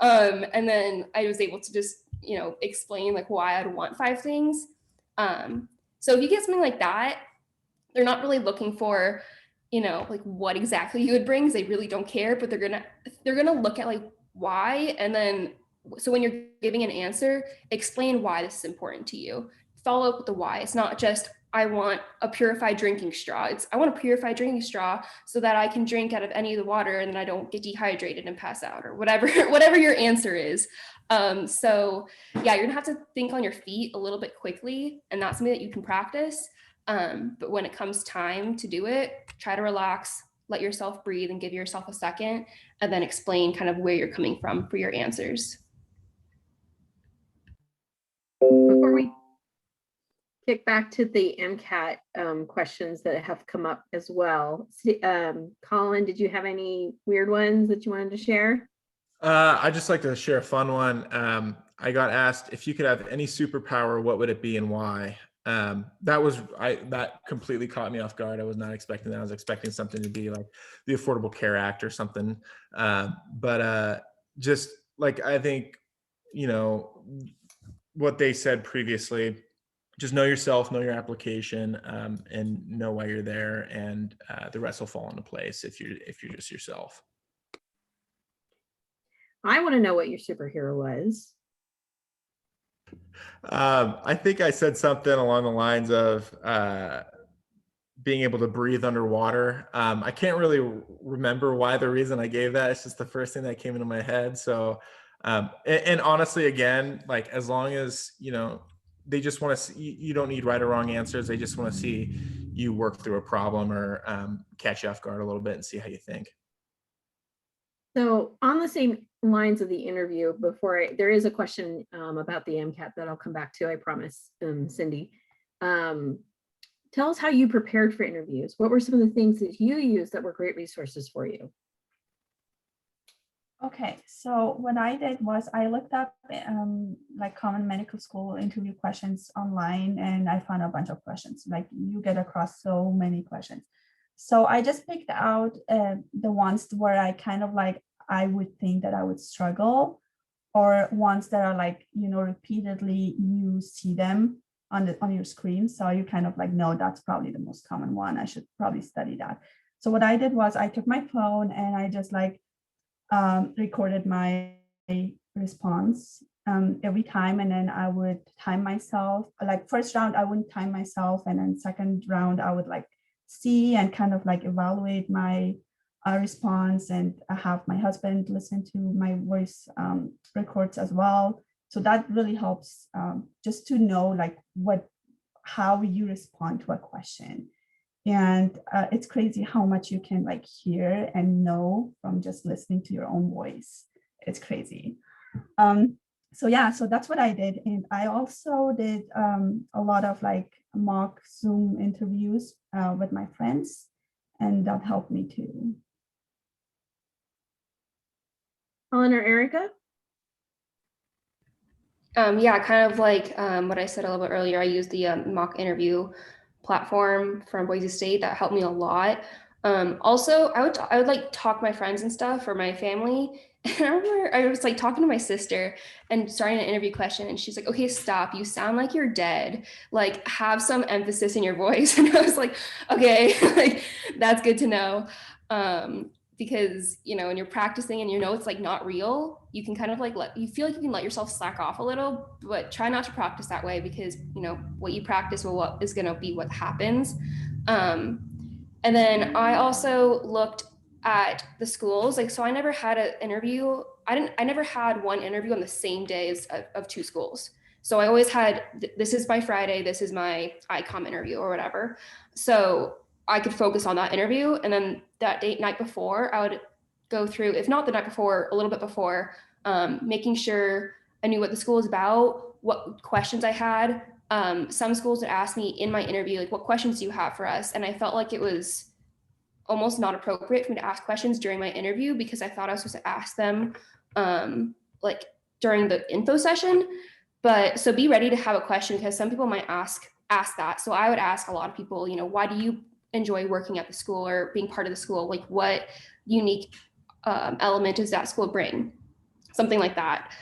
And then I was able to just, you know, explain like why I'd want 5 things. So if you get something like that, they're not really looking for, you know, like what exactly you would bring, because they really don't care, but they're gonna look at like why. And then, so when you're giving an answer, explain why this is important to you. Follow up with the why. It's not just, I want a purified drinking straw. It's, I want a purified drinking straw so that I can drink out of any of the water and then I don't get dehydrated and pass out, or whatever your answer is. So yeah, you're gonna have to think on your feet a little bit quickly, and that's something that you can practice. But when it comes time to do it, try to relax, let yourself breathe and give yourself a second, and then explain kind of where you're coming from for your answers. Before we kick back to the MCAT questions that have come up as well, Colin, did you have any weird ones that you wanted to share? I'd just like to share a fun one. I got asked, if you could have any superpower, what would it be and why? That completely caught me off guard. I was not expecting that. I was expecting something to be like the Affordable Care Act or something. Just like, I think, what they said previously, just know yourself, know your application, and know why you're there, and the rest will fall into place if you're just yourself. I want to know what your superhero was. I think I said something along the lines of being able to breathe underwater. I can't really remember why the reason I gave that. It's just the first thing that came into my head. So, and honestly, again, like, as long as, they just want to see, you don't need right or wrong answers. They just want to see you work through a problem or catch you off guard a little bit and see how you think. So on the same lines of the interview, there is a question about the MCAT that I'll come back to, I promise, Cindy. Tell us how you prepared for interviews. What were some of the things that you used that were great resources for you? Okay, so what I did was I looked up like common medical school interview questions online, and I found a bunch of questions. Like, you get across so many questions. So I just picked out the ones where I kind of like, I would think that I would struggle, or ones that are like, repeatedly you see them on your screen. So you kind of like, no, that's probably the most common one. I should probably study that. So what I did was I took my phone and I just like recorded my response every time, and then I would time myself. Like, first round I wouldn't time myself, and then second round I would like see and kind of like evaluate my response, and have my husband listen to my voice records as well. So that really helps just to know like how you respond to a question. And it's crazy how much you can like hear and know from just listening to your own voice. It's crazy. So yeah, so that's what I did. And I also did a lot of like mock Zoom interviews with my friends, and that helped me too. Helen or Erica? Yeah, kind of like what I said a little bit earlier. I used the mock interview platform from Boise State. That helped me a lot. Also, I would like talk to my friends and stuff, or my family. And I remember I was like talking to my sister and starting an interview question, and she's like, "Okay, stop. You sound like you're dead. Like, have some emphasis in your voice." And I was like, "Okay, like that's good to know." Because when you're practicing and it's like not real, you can kind of like you feel like you can let yourself slack off a little, but try not to practice that way, because what you practice will what is going to be what happens. And then I also looked at the schools. Like, so I never had an interview. I never had one interview on the same day of two schools. So I always had, this is my Friday, this is my ICOM interview or whatever. So I could focus on that interview. And then that night before, I would go through, if not the night before, a little bit before, making sure I knew what the school was about, what questions I had. Some schools would ask me in my interview, like, what questions do you have for us? And I felt like it was almost not appropriate for me to ask questions during my interview, because I thought I was supposed to ask them like during the info session. But so be ready to have a question, because some people might ask that. So I would ask a lot of people, why do you enjoy working at the school or being part of the school? Like, what unique element does that school bring? Something like that.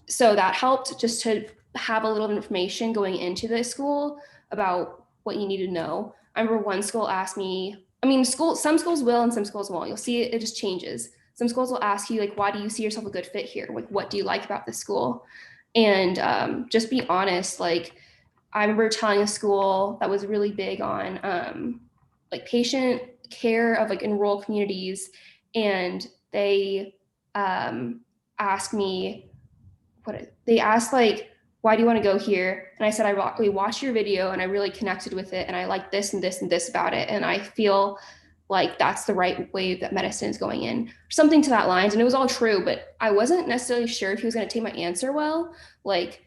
So that helped just to have a little information going into the school about what you need to know. I remember one school asked me, some schools will and some schools won't. You'll see it just changes. Some schools will ask you, like, why do you see yourself a good fit here? Like, what do you like about the school? And just be honest. Like, I remember telling a school that was really big on like patient care of like in rural communities, and they asked me like, why do you want to go here? And I said, we watched your video and I really connected with it, and I like this and this and this about it, and I feel like that's the right way that medicine is going in, or something to that lines. And it was all true, but I wasn't necessarily sure if he was going to take my answer well. Like,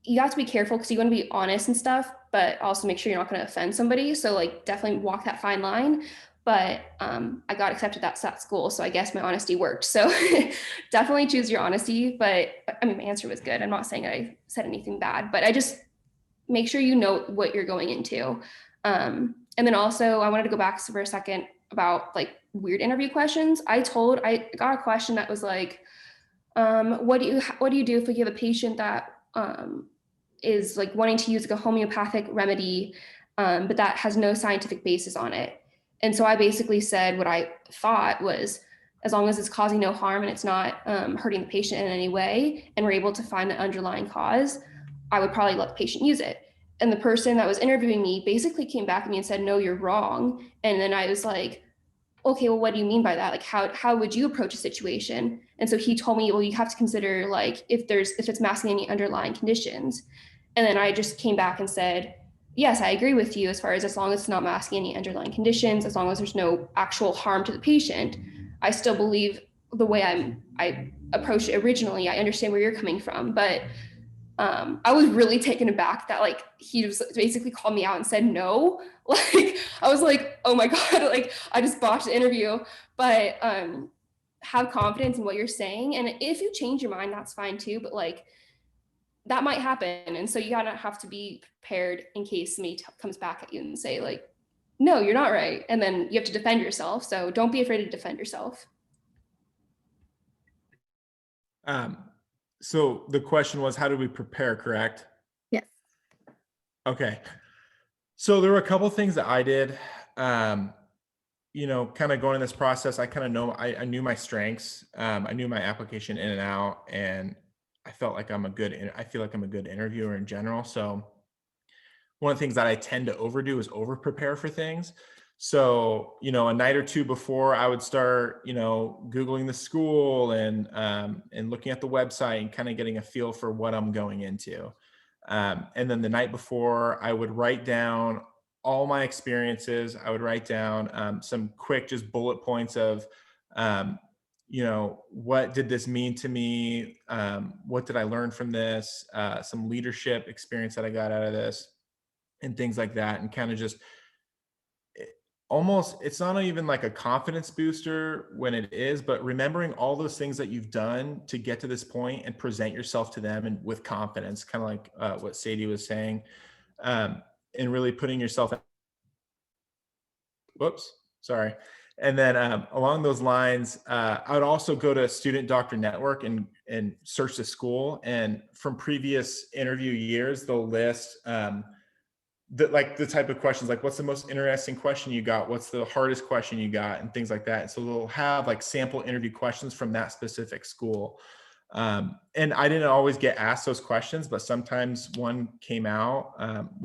you have to be careful, because you want to be honest and stuff, but also make sure you're not going to offend somebody. So like, definitely walk that fine line. But I got accepted at that school, so I guess my honesty worked. So definitely choose your honesty. But my answer was good. I'm not saying I said anything bad, but I just make sure you know what you're going into. And then also I wanted to go back for a second about like weird interview questions. I got a question that was like, what do you do if you have a patient that is like wanting to use like a homeopathic remedy, but that has no scientific basis on it? And so I basically said what I thought was, as long as it's causing no harm and it's not hurting the patient in any way, and we're able to find the underlying cause, I would probably let the patient use it. And the person that was interviewing me basically came back at me and said, no, you're wrong. And then I was like, okay, well, what do you mean by that? Like, how would you approach a situation? And so he told me, well, you have to consider like if it's masking any underlying conditions. And then I just came back and said, yes, I agree with you as long as it's not masking any underlying conditions, as long as there's no actual harm to the patient. I still believe the way I approached it originally. I understand where you're coming from, but I was really taken aback that like he just basically called me out and said no. Like I was like, oh my God, like I just botched the interview. But have confidence in what you're saying, and if you change your mind, that's fine too. But like that might happen, and so you gotta have to be prepared in case somebody comes back at you and say like, no, you're not right, and then you have to defend yourself. So don't be afraid to defend yourself. So the question was, how do we prepare, correct? Yes. Okay. So there were a couple of things that I did, you know, kind of going in this process. I kind of know, I knew my strengths. I knew my application in and out, and I felt like I feel like I'm a good interviewer in general. So one of the things that I tend to overdo is over prepare for things. So, you know, a night or two before, I would start, you know, Googling the school and looking at the website and kind of getting a feel for what I'm going into. And then the night before, I would write down all my experiences. I would write down some quick, just bullet points of, you know, what did this mean to me? What did I learn from this? Some leadership experience that I got out of this, and things like that, and kind of just almost, it's not even like a confidence booster when it is, but remembering all those things that you've done to get to this point and present yourself to them and with confidence, kind of like what Sadie was saying, and really putting yourself, and then along those lines, I would also go to Student Doctor Network and search the school, and from previous interview years, they'll list the type of questions, like what's the most interesting question you got, what's the hardest question you got, and things like that. So they'll have like sample interview questions from that specific school. And I didn't always get asked those questions, but sometimes one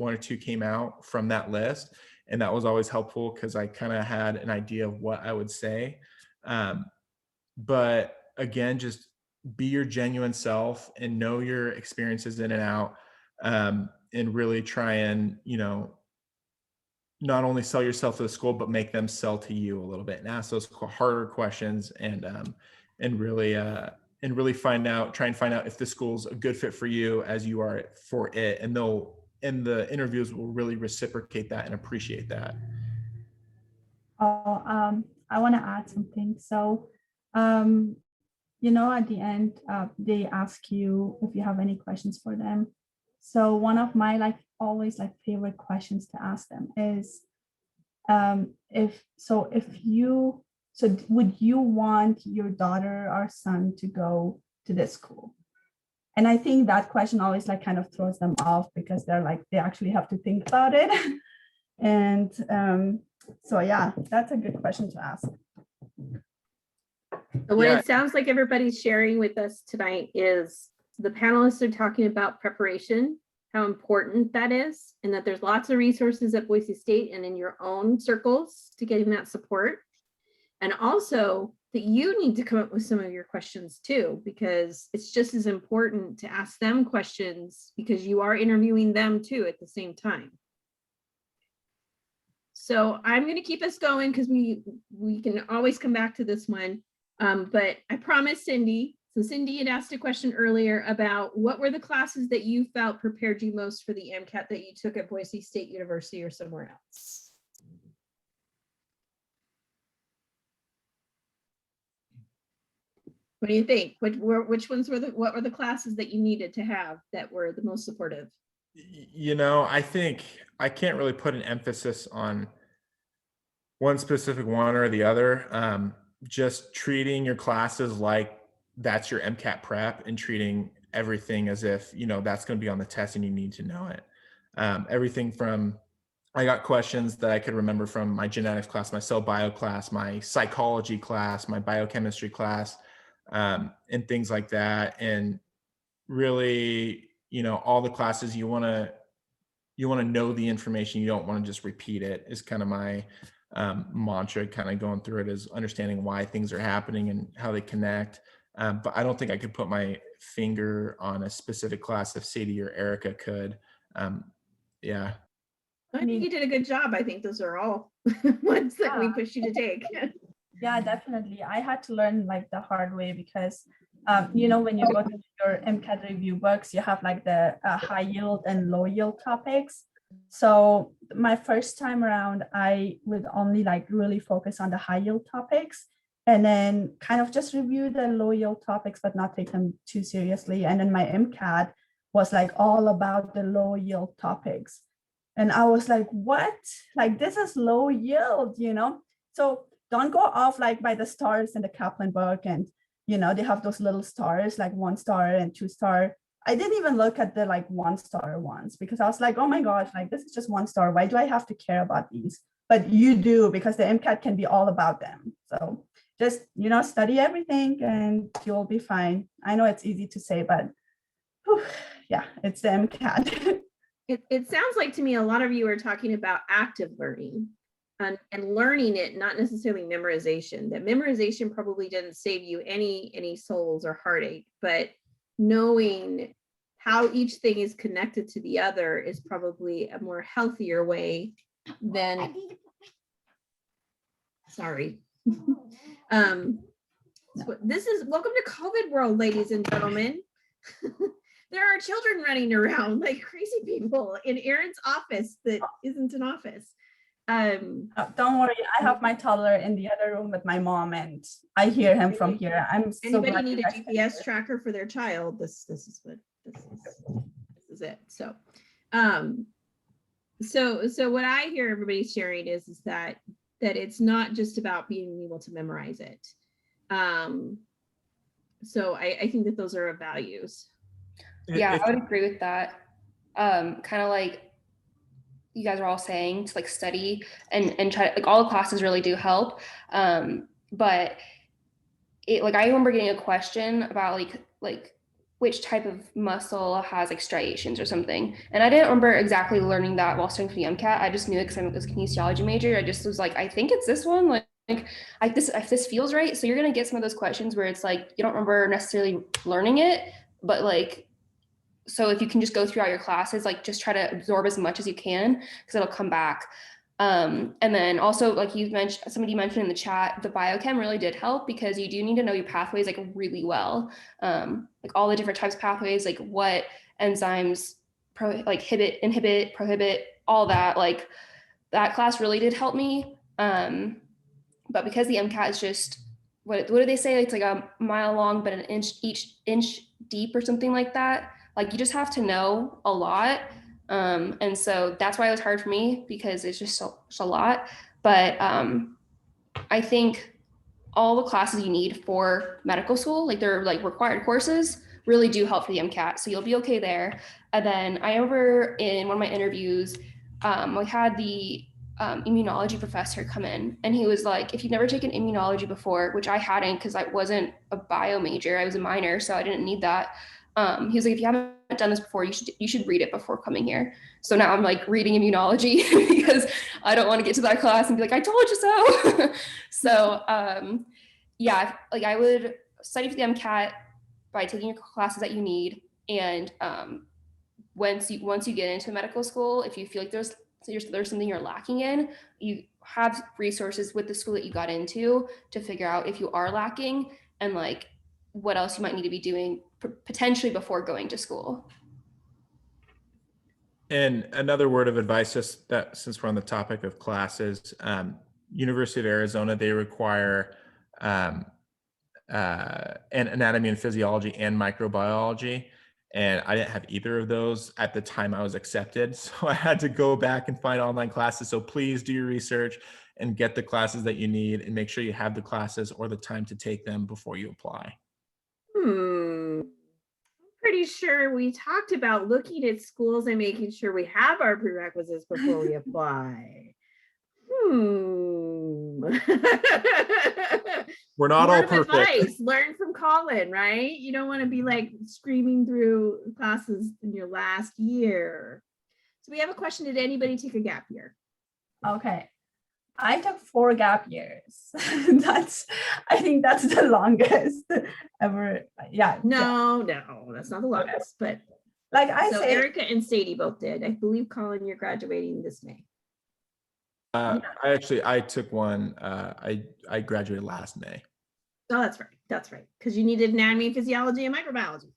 or two came out from that list. And that was always helpful because I kind of had an idea of what I would say. But again, just be your genuine self and know your experiences in and out. And really try and, you know, not only sell yourself to the school, but make them sell to you a little bit, and ask those harder questions, and really try and find out if the school's a good fit for you as you are for it. And the interviews will really reciprocate that and appreciate that. I want to add something. So, you know, at the end, they ask you if you have any questions for them. So one of my always favorite questions to ask them is, would you want your daughter or son to go to this school? And I think that question always kind of throws them off, because they actually have to think about it. And so yeah, that's a good question to ask. What it sounds like everybody's sharing with us tonight is the panelists are talking about preparation, how important that is, and that there's lots of resources at Boise State and in your own circles to getting that support. And also that you need to come up with some of your questions too, because it's just as important to ask them questions, because you are interviewing them too at the same time. So I'm going to keep us going because we can always come back to this one. But I promised Cindy. So Cindy had asked a question earlier about what were the classes that you felt prepared you most for the MCAT that you took at Boise State University or somewhere else? What do you think? What were the classes that you needed to have that were the most supportive? You know, I think I can't really put an emphasis on one specific one or the other. Just treating your classes like that's your MCAT prep and treating everything as if, you know, that's going to be on the test and you need to know it. Everything from, I got questions that I could remember from my genetics class, my cell bio class, my psychology class, my biochemistry class, and things like that. And really, you know, all the classes you want to know the information. You don't want to just repeat it is kind of my mantra, kind of going through it, is understanding why things are happening and how they connect. But I don't think I could put my finger on a specific class if Sadie or Erica could. Yeah. I think you did a good job. I think those are all ones that we push you to take. Yeah, definitely. I had to learn like the hard way because, you know, when you go to your MCAT review books, you have like the high yield and low yield topics. So my first time around, I would only like really focus on the high yield topics and then kind of just review the low yield topics, but not take them too seriously. And then my MCAT was like all about the low yield topics. And I was like, what? Like, this is low yield, you know? So don't go off like by the stars in the Kaplan book. And, you know, they have those little stars, like 1 star and 2 star. I didn't even look at the like 1 star ones because I was like, oh my gosh, like this is just 1 star. Why do I have to care about these? But you do, because the MCAT can be all about them. So just, you know, study everything and you'll be fine. I know it's easy to say, but whew, yeah, it's the MCAT. It sounds like to me a lot of you are talking about active learning and learning it, not necessarily memorization. That memorization probably didn't save you any souls or heartache, but knowing how each thing is connected to the other is probably a more healthier way than, sorry. So this is, welcome to COVID world, ladies and gentlemen. There are children running around like crazy people in Erin's office that isn't an office. Don't worry, I have my toddler in the other room with my mom and I hear him from here. I'm so anybody glad need you a guys GPS tracker for their child? This is what this is it. So so what I hear everybody sharing is that it's not just about being able to memorize it. So I think that those are values. Yeah, I would agree with that. Kind of like you guys are all saying, to like study and try, like all the classes really do help. But it, like I remember getting a question about like which type of muscle has like striations or something. And I didn't remember exactly learning that while studying for the MCAT. I just knew it because I was a kinesiology major. I just was like, I think it's this one. Like this, if this feels right. So you're gonna get some of those questions where it's like you don't remember necessarily learning it, but like, so if you can just go throughout your classes, like just try to absorb as much as you can because it'll come back. And then also, like you mentioned, somebody mentioned in the chat, the biochem really did help because you do need to know your pathways like really well. Like all the different types of pathways, like what enzymes inhibit, prohibit, all that. Like that class really did help me. But because the MCAT is just, what do they say? It's like a mile long, but an inch deep or something like that. Like you just have to know a lot. And so that's why it was hard for me because it's just a lot. But I think all the classes you need for medical school, like they're like required courses, really do help for the MCAT. So you'll be okay there. And then I remember in one of my interviews, we had the immunology professor come in and he was like, if you've never taken immunology before, which I hadn't because I wasn't a bio major, I was a minor, so I didn't need that. He was like, if you haven't done this before, you should read it before coming here. So now I'm like reading immunology because I don't want to get to that class and be like, I told you so. So yeah, like I would study for the MCAT by taking your classes that you need. And once you get into medical school, if you feel like there's something you're lacking in, you have resources with the school that you got into to figure out if you are lacking and like what else you might need to be doing potentially before going to school. And another word of advice, just that since we're on the topic of classes, University of Arizona, they require an anatomy and physiology and microbiology. And I didn't have either of those at the time I was accepted. So I had to go back and find online classes. So please do your research and get the classes that you need and make sure you have the classes or the time to take them before you apply. Pretty sure we talked about looking at schools and making sure we have our prerequisites before we apply. We're not Word all of perfect. advice, learn from Colin, right? You don't want to be like screaming through classes in your last year. So we have a question. Did anybody take a gap year? Okay. I took 4 gap years. I think that's the longest ever. Yeah. No, that's not the longest, but Like I so say, Erica and Sadie both did. I believe, Colin, you're graduating this May. I took one. I graduated last May. Oh, that's right. That's right. Because you needed anatomy, physiology, and microbiology.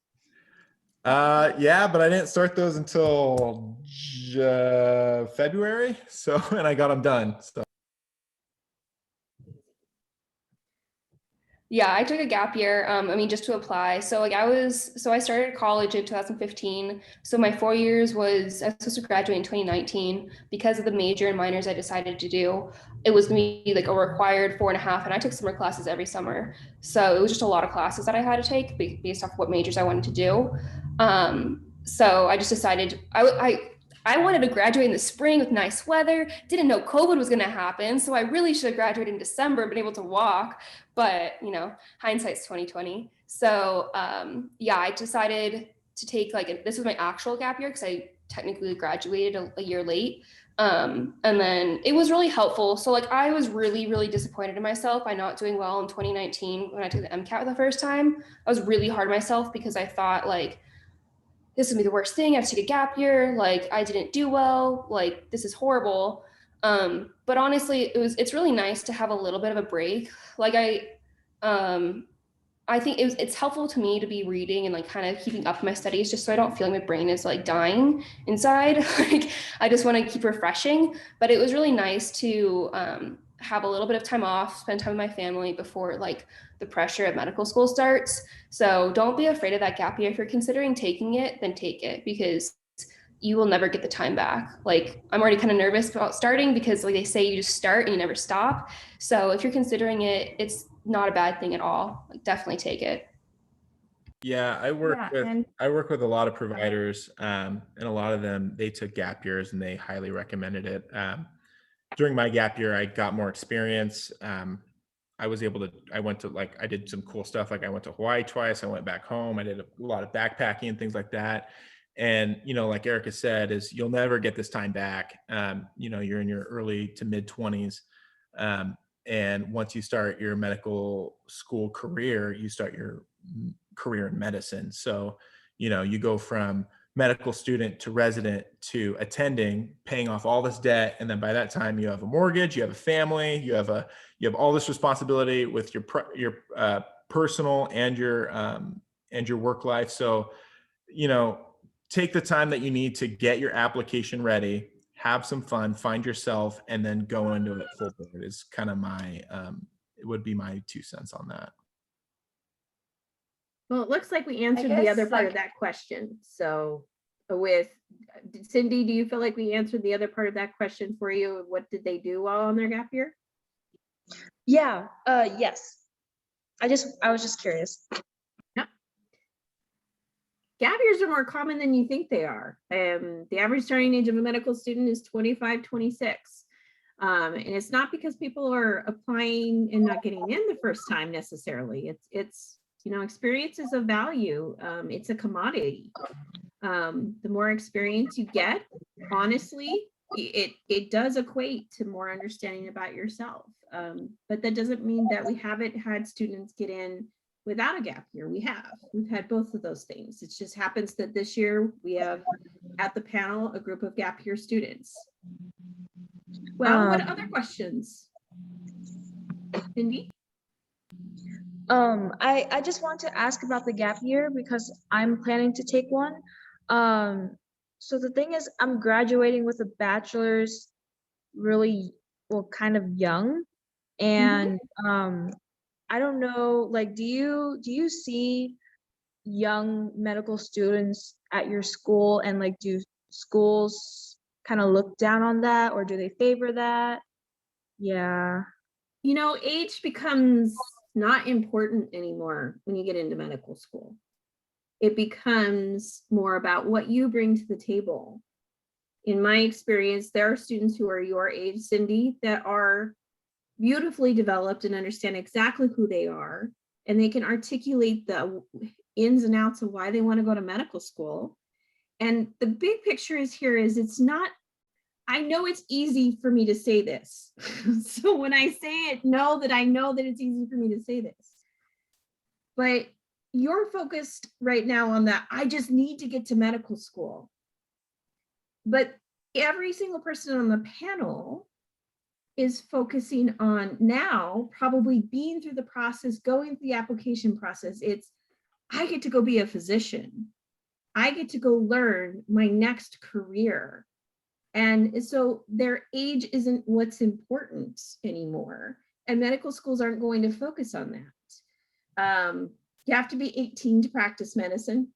Yeah, but I didn't start those until February. So, and I got them done. So. Yeah, I took a gap year. I mean, just to apply. So I started college in 2015. So my 4 years I was supposed to graduate in 2019 because of the major and minors I decided to do. It was gonna be like a required 4.5, and I took summer classes every summer. So it was just a lot of classes that I had to take based off what majors I wanted to do. So I just decided I wanted to graduate in the spring with nice weather. Didn't know COVID was going to happen, so I really should have graduated in December, been able to walk. But hindsight's 2020. So yeah, I decided to take this was my actual gap year because I technically graduated a year late. And then it was really helpful. So I was really, really disappointed in myself by not doing well in 2019 when I took the MCAT the first time. I was really hard on myself because I thought this is gonna be the worst thing. I have to take a gap year. I didn't do well. This is horrible. But honestly, it's really nice to have a little bit of a break. I think it's helpful to me to be reading and kind of keeping up with my studies just so I don't feel like my brain is dying inside. I just want to keep refreshing. But it was really nice to have a little bit of time off, spend time with my family before the pressure of medical school starts. So don't be afraid of that gap year. If you're considering taking it, then take it because you will never get the time back. I'm already kind of nervous about starting because they say you just start and you never stop. So if you're considering it, it's not a bad thing at all. Definitely take it. Yeah, I work with a lot of providers, and a lot of them, they took gap years and they highly recommended it. During my gap year, I got more experience. I did some cool stuff. I went to Hawaii twice. I went back home. I did a lot of backpacking and things like that. And, like Erica said, is you'll never get this time back. You're in your early to mid 20s. And once you start your medical school career, you start your career in medicine. So, you go from medical student to resident to attending, paying off all this debt. And then by that time you have a mortgage, you have a family, you have all this responsibility with your personal and your work life. So, take the time that you need to get your application ready, have some fun, find yourself, and then go into it full board is kind of it would be my 2 cents on that. Well, it looks like we answered the other part of that question. So with Cindy, do you feel like we answered the other part of that question for you? What did they do while on their gap year? Yeah, yes. I was just curious. Yeah. Gap years are more common than you think they are. The average starting age of a medical student is 25, 26. And it's not because people are applying and not getting in the first time necessarily. It's experience is of value. It's a commodity. The more experience you get, honestly, it does equate to more understanding about yourself. But that doesn't mean that we haven't had students get in without a gap year. We've had both of those things. It just happens that this year we have at the panel a group of gap year students. Well, what other questions? Cindy? I just want to ask about the gap year because I'm planning to take one. So the thing is, I'm graduating with a bachelor's kind of young. And I don't know, do you see young medical students at your school, and like do schools kind of look down on that, or do they favor that? Yeah. You know, age becomes not important anymore when you get into medical school. It becomes more about what you bring to the table. In my experience, there are students who are your age, Cindy, that are beautifully developed and understand exactly who they are, and they can articulate the ins and outs of why they want to go to medical school. And the big picture is here is it's not, I know it's easy for me to say this. So when I say it, know that I know that it's easy for me to say this. But you're focused right now on that. I just need to get to medical school. But every single person on the panel is focusing on now probably being through the process, going through the application process. It's, I get to go be a physician. I get to go learn my next career. And so their age isn't what's important anymore. And medical schools aren't going to focus on that. You have to be 18 to practice medicine.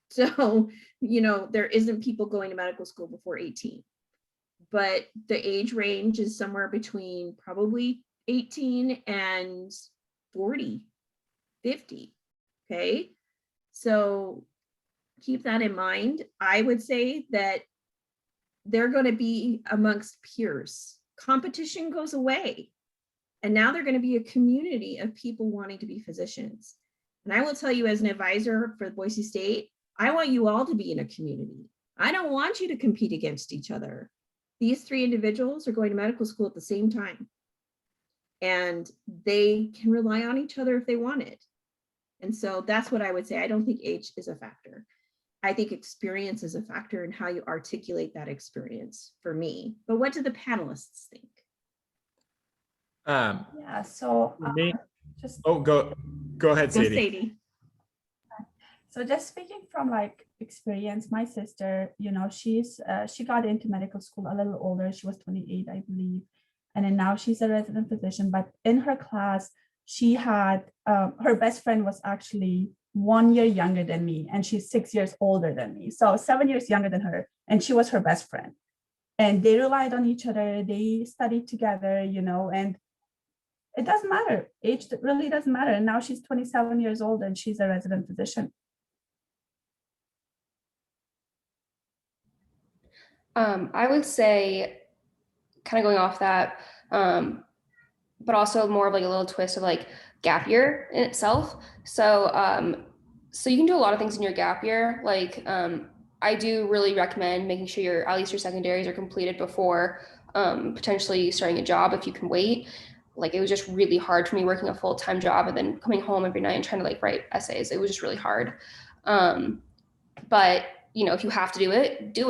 So, you know, there isn't people going to medical school before 18. But the age range is somewhere between probably 18 and 40, 50. Okay. So keep that in mind. I would say that they're going to be amongst peers. Competition goes away. And now they're going to be a community of people wanting to be physicians. And I will tell you, as an advisor for Boise State, I want you all to be in a community. I don't want you to compete against each other. These three individuals are going to medical school at the same time. And they can rely on each other if they want it. And so that's what I would say. I don't think age is a factor. I think experience is a factor in how you articulate that experience for me. But what do the panelists think? Yeah, so just go ahead, Go, Sadie. Sadie. so just speaking from like experience, my sister, you know, she got into medical school a little older. She was 28, I believe, and then now she's a resident physician. But in her class, she had her best friend was actually 1 year younger than me, and she's 6 years older than me, so 7 years younger than her, and she was her best friend. And they relied on each other. They studied together, you know, and it doesn't matter. Age really doesn't matter. And now she's 27 years old and she's a resident physician. I would say, kind of going off that, but also more of like a little twist of like gap year in itself. So, so you can do a lot of things in your gap year. Like, I do really recommend making sure at least your secondaries are completed before potentially starting a job if you can wait. Like, it was just really hard for me working a full-time job and then coming home every night and trying to like write essays. It was just really hard. But you know, if you have to do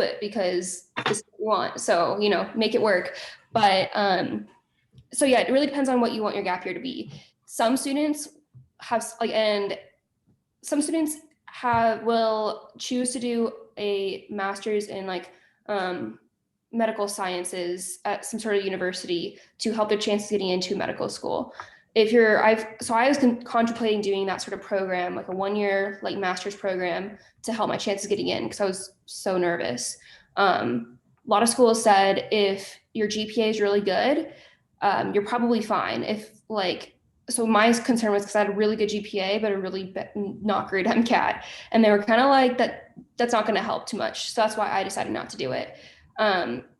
it because this is what you want. So, you know, make it work. But so yeah, it really depends on what you want your gap year to be. Some students have like, and some students will choose to do a master's in like medical sciences at some sort of university to help their chances getting into medical school. So I was contemplating doing that sort of program, like a 1 year like master's program to help my chances getting in because I was so nervous. A lot of schools said if your GPA is really good, you're probably fine. If like, so my concern was because I had a really good GPA, but a really not great MCAT. And they were kind of like, that's not going to help too much. So that's why I decided not to do it.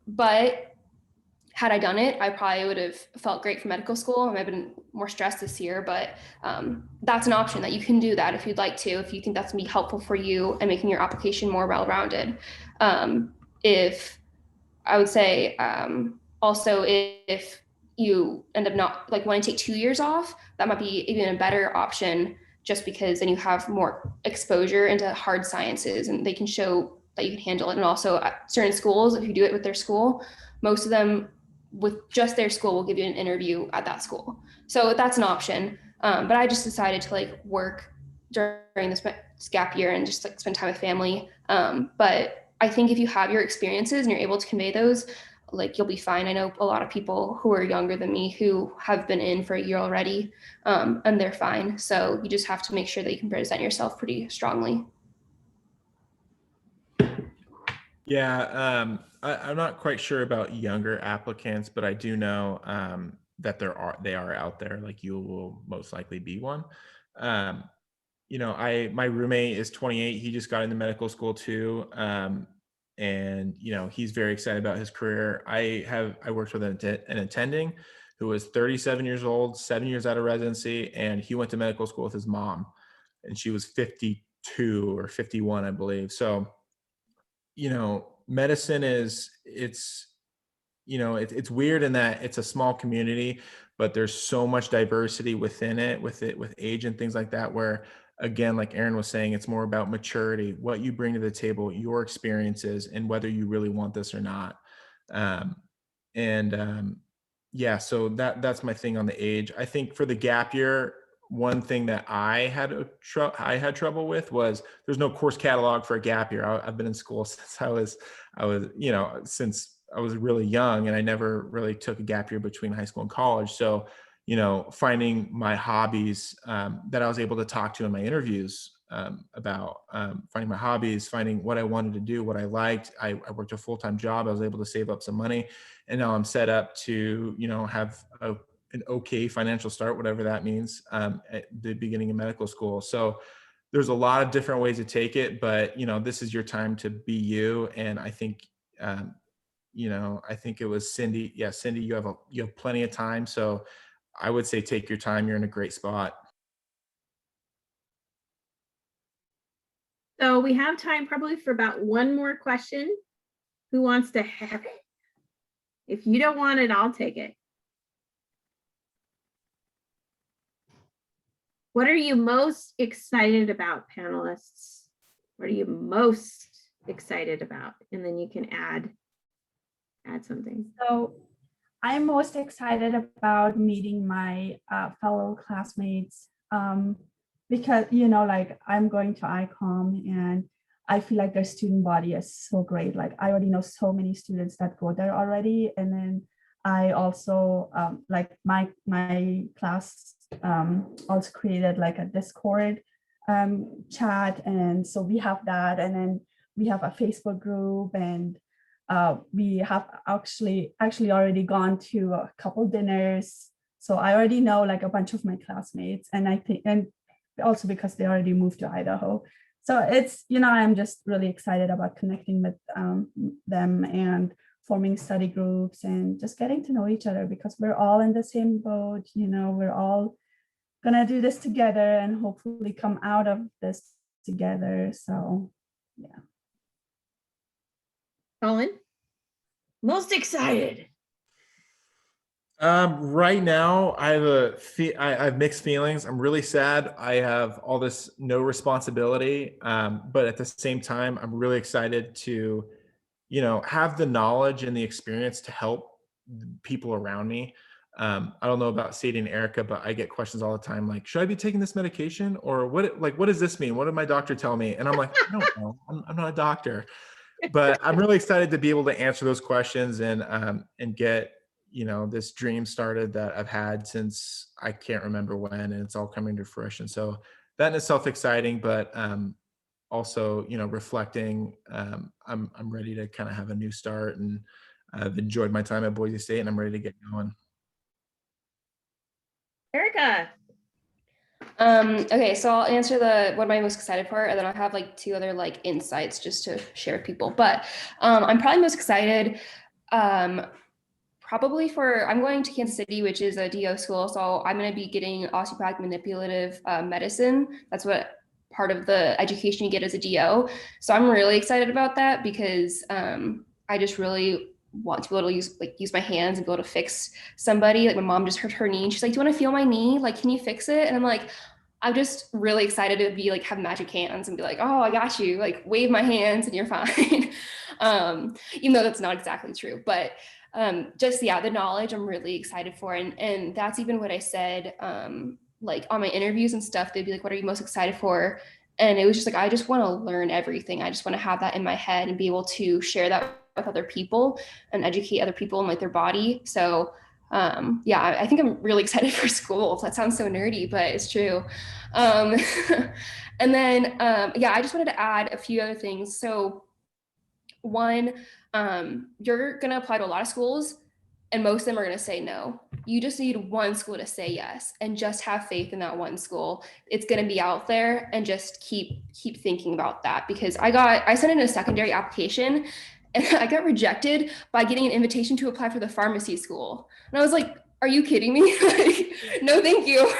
But had I done it, I probably would have felt great for medical school. I might have been more stressed this year, but that's an option that you can do that if you'd like to, if you think that's gonna be helpful for you and making your application more well-rounded. If I would say also if you end up not like wanting to take 2 years off, that might be even a better option just because then you have more exposure into hard sciences and they can show that you can handle it. And also at certain schools, if you do it with their school, most of them with just their school will give you an interview at that school. So that's an option. But I just decided to like work during this gap year and just like spend time with family. But I think if you have your experiences and you're able to convey those, like you'll be fine. I know a lot of people who are younger than me who have been in for a year already, and they're fine. So you just have to make sure that you can present yourself pretty strongly. Yeah, I'm not quite sure about younger applicants, but I do know that they are out there. Like you will most likely be one. You know, my roommate is 28. He just got into medical school too, and you know he's very excited about his career. I worked with an attending who was 37 years old, 7 years out of residency, and he went to medical school with his mom, and she was 52 or 51, I believe. So you know, medicine it's you know, it's weird in that it's a small community, but there's so much diversity within it, with age and things like that, where again, like Aaron was saying, it's more about maturity, what you bring to the table, your experiences, and whether you really want this or not. Um, and yeah, so that's my thing on the age. I think for the gap year, one thing that I had trouble with was there's no course catalog for a gap year. I've been in school since I was you know, since I was really young, and I never really took a gap year between high school and college. So you know, finding my hobbies that I was able to talk to in my interviews about finding my hobbies, finding what I wanted to do, what I liked. I worked a full-time job. I was able to save up some money, and now I'm set up to, you know, have an okay financial start, whatever that means, at the beginning of medical school. So there's a lot of different ways to take it, but you know, this is your time to be you. And I think, you know, I think it was Cindy. Yeah, Cindy, you have plenty of time. So I would say take your time. You're in a great spot. So we have time probably for about one more question. Who wants to have it? If you don't want it, I'll take it. What are you most excited about, panelists? What are you most excited about? And then you can add something. So I'm most excited about meeting my fellow classmates because, you know, like I'm going to ICOM and I feel like their student body is so great. Like I already know so many students that go there already. And then I also like my class also created like a Discord chat. And so we have that. And then we have a Facebook group, and we have actually already gone to a couple dinners. So I already know like a bunch of my classmates, and I think, and also because they already moved to Idaho. So it's, you know, I'm just really excited about connecting with them and forming study groups and just getting to know each other, because we're all in the same boat. You know, we're all gonna do this together and hopefully come out of this together. So yeah. Colin, most excited. Right now, I have mixed feelings. I'm really sad. I have all this no responsibility, but at the same time, I'm really excited to, you know, have the knowledge and the experience to help people around me. I don't know about Sadie and Erica, but I get questions all the time like, should I be taking this medication, or what does this mean? What did my doctor tell me? And I'm like, I don't know. I'm not a doctor. But I'm really excited to be able to answer those questions and get, you know, this dream started that I've had since I can't remember when, and it's all coming to fruition. So that in itself exciting, but also, you know, reflecting, I'm ready to kind of have a new start, and I've enjoyed my time at Boise State, and I'm ready to get going. Erica. Okay, so I'll answer what am I most excited for, and then I'll have like two other like insights just to share with people. But I'm probably most excited probably I'm going to Kansas City, which is a DO school. So I'm going to be getting osteopathic manipulative medicine. That's what part of the education you get as a DO. So I'm really excited about that, because I just really want to be able to use my hands and be able to fix somebody. Like my mom just hurt her knee and she's like, do you want to feel my knee? Like, can you fix it? And I'm like, I'm just really excited to be like, have magic hands and be like, oh, I got you, like wave my hands and you're fine. Even though that's not exactly true, but just, yeah, the knowledge I'm really excited for. And that's even what I said, like on my interviews and stuff, they'd be like, what are you most excited for? And it was just like, I just want to learn everything. I just want to have that in my head and be able to share that with other people and educate other people in like their body. So yeah, I think I'm really excited for school. That sounds so nerdy, but it's true. And then, yeah, I just wanted to add a few other things. So one, you're going to apply to a lot of schools and most of them are going to say no. You just need one school to say yes, and just have faith in that one school. It's going to be out there, and just keep thinking about that, because I sent in a secondary application and I got rejected by getting an invitation to apply for the pharmacy school. And I was like, are you kidding me? Like, no, thank you.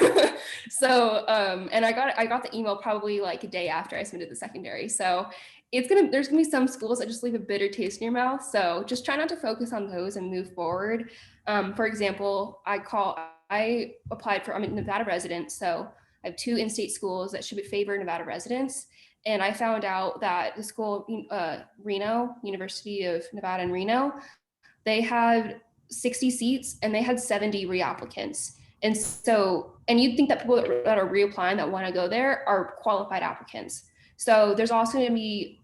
So, and I got the email probably like a day after I submitted the secondary. So there's gonna be some schools that just leave a bitter taste in your mouth. So just try not to focus on those and move forward. For example, I applied for, I'm a Nevada resident. So I have 2 in-state schools that should favor Nevada residents. And I found out that the school, Reno, University of Nevada in Reno, they had 60 seats and they had 70 reapplicants. And so, and you'd think that people that are reapplying that want to go there are qualified applicants. So there's also going to be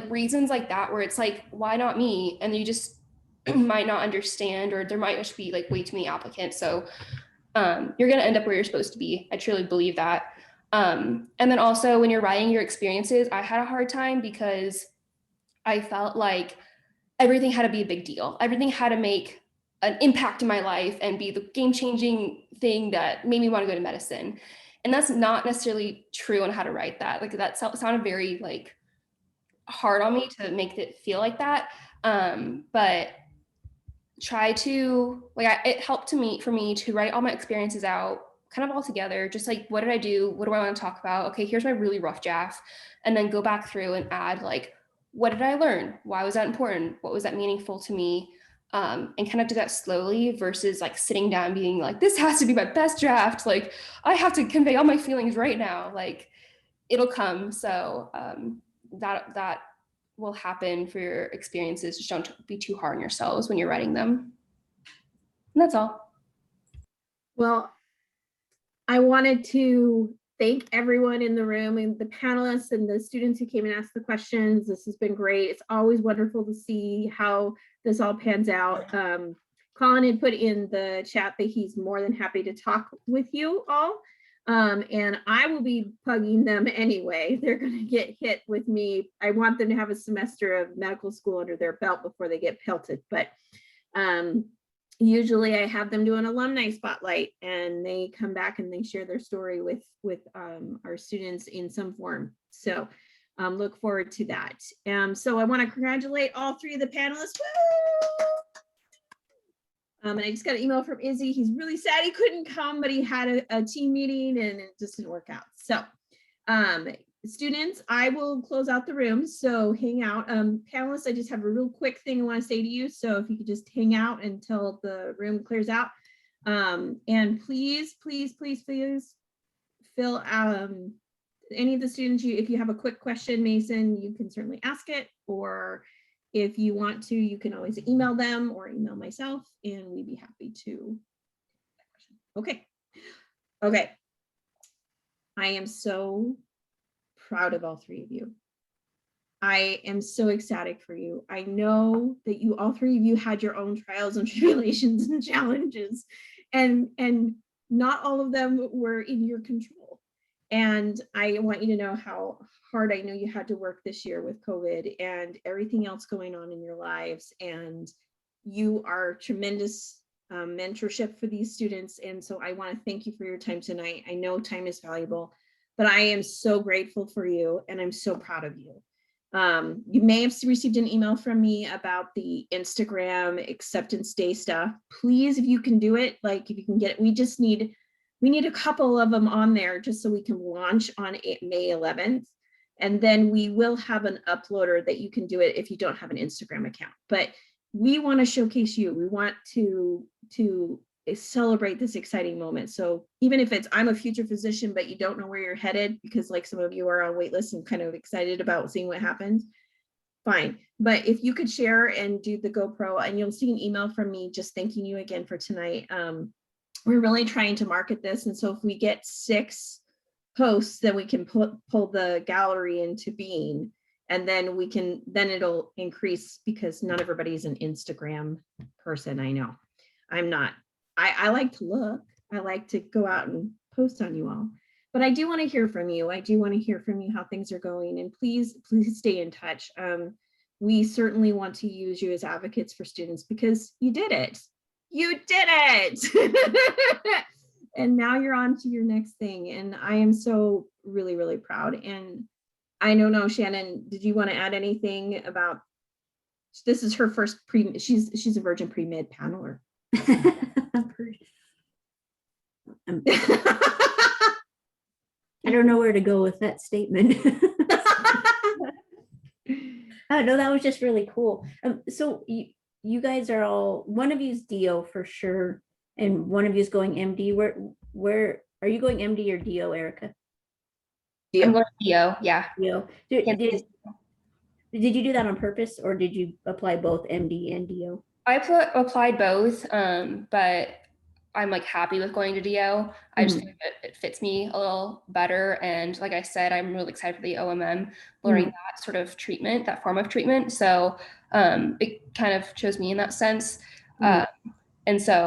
reasons like that where it's like, why not me? And you just might not understand, or there might just be like way too many applicants. So you're going to end up where you're supposed to be. I truly believe that. And then also when you're writing your experiences, I had a hard time because I felt like everything had to be a big deal. Everything had to make an impact in my life and be the game-changing thing that made me want to go to medicine. And that's not necessarily true on how to write that. Like that sounded very like hard on me to make it feel like that. But try to it helped for me to write all my experiences out kind of all together, just like, what did I do? What do I want to talk about? Okay, here's my really rough draft. And then go back through and add like, what did I learn? Why was that important? What was that meaningful to me? And kind of do that slowly versus like sitting down being like, this has to be my best draft. Like I have to convey all my feelings right now. Like it'll come. So that will happen for your experiences. Just don't be too hard on yourselves when you're writing them. And that's all. Well, I wanted to thank everyone in the room and the panelists and the students who came and asked the questions. This has been great. It's always wonderful to see how this all pans out. Colin had put in the chat that he's more than happy to talk with you all. And I will be plugging them anyway. They're going to get hit with me. I want them to have a semester of medical school under their belt before they get pelted. But usually I have them do an alumni spotlight and they come back and they share their story with our students in some form. So look forward to that. So I want to congratulate all 3 of the panelists. Woo! And I just got an email from Izzy. He's really sad he couldn't come, but he had a team meeting and it just didn't work out. So students, I will close out the room. So hang out. Panelists, I just have a real quick thing I want to say to you. So if you could just hang out until the room clears out. And please, please, please, please fill any of the students, if you have a quick question, Mason, you can certainly ask it, or if you want to, you can always email them or email myself and we'd be happy to. Okay. Okay. I am so proud of all 3 of you. I am so ecstatic for you. I know that you, all 3 of you, had your own trials and tribulations and challenges, and not all of them were in your control. And I want you to know how hard I know you had to work this year with COVID and everything else going on in your lives. And you are tremendous mentorship for these students. And so I want to thank you for your time tonight. I know time is valuable, but I am so grateful for you and I'm so proud of you. You may have received an email from me about the Instagram acceptance day stuff. Please, if you can do it, like if you can get it, we need a couple of them on there just so we can launch on May 11th. And then we will have an uploader that you can do it if you don't have an Instagram account. But we want to showcase you. We want to celebrate this exciting moment. So even if it's, I'm a future physician, but you don't know where you're headed because like some of you are on wait lists and kind of excited about seeing what happens, fine. But if you could share and do the GoPro, and you'll see an email from me just thanking you again for tonight. We're really trying to market this. And so if we get 6 posts, then we can pull the gallery into being. And then then it'll increase because not everybody's an Instagram person. I know. I'm not. I like to look. I like to go out and post on you all. But I do want to hear from you. I do want to hear from you how things are going. And please stay in touch. We certainly want to use you as advocates for students because you did it. You did it. And now you're on to your next thing. And I am so really, really proud. And I don't know, Shannon, did you want to add anything about, this is her first she's a Virgin Pre-Med paneler. I don't know where to go with that statement. Oh, no, that was just really cool. So you guys are all, one of you's DO for sure, and one of you's going MD. Where are you going, MD or DO, Erica? I'm going to DO, yeah. DO. Did you do that on purpose, or did you apply both MD and DO? I applied both, but I'm like happy with going to DO. I just think that it fits me a little better. And like I said, I'm really excited for the OMM, learning that sort of treatment, that form of treatment. So it kind of chose me in that sense. And so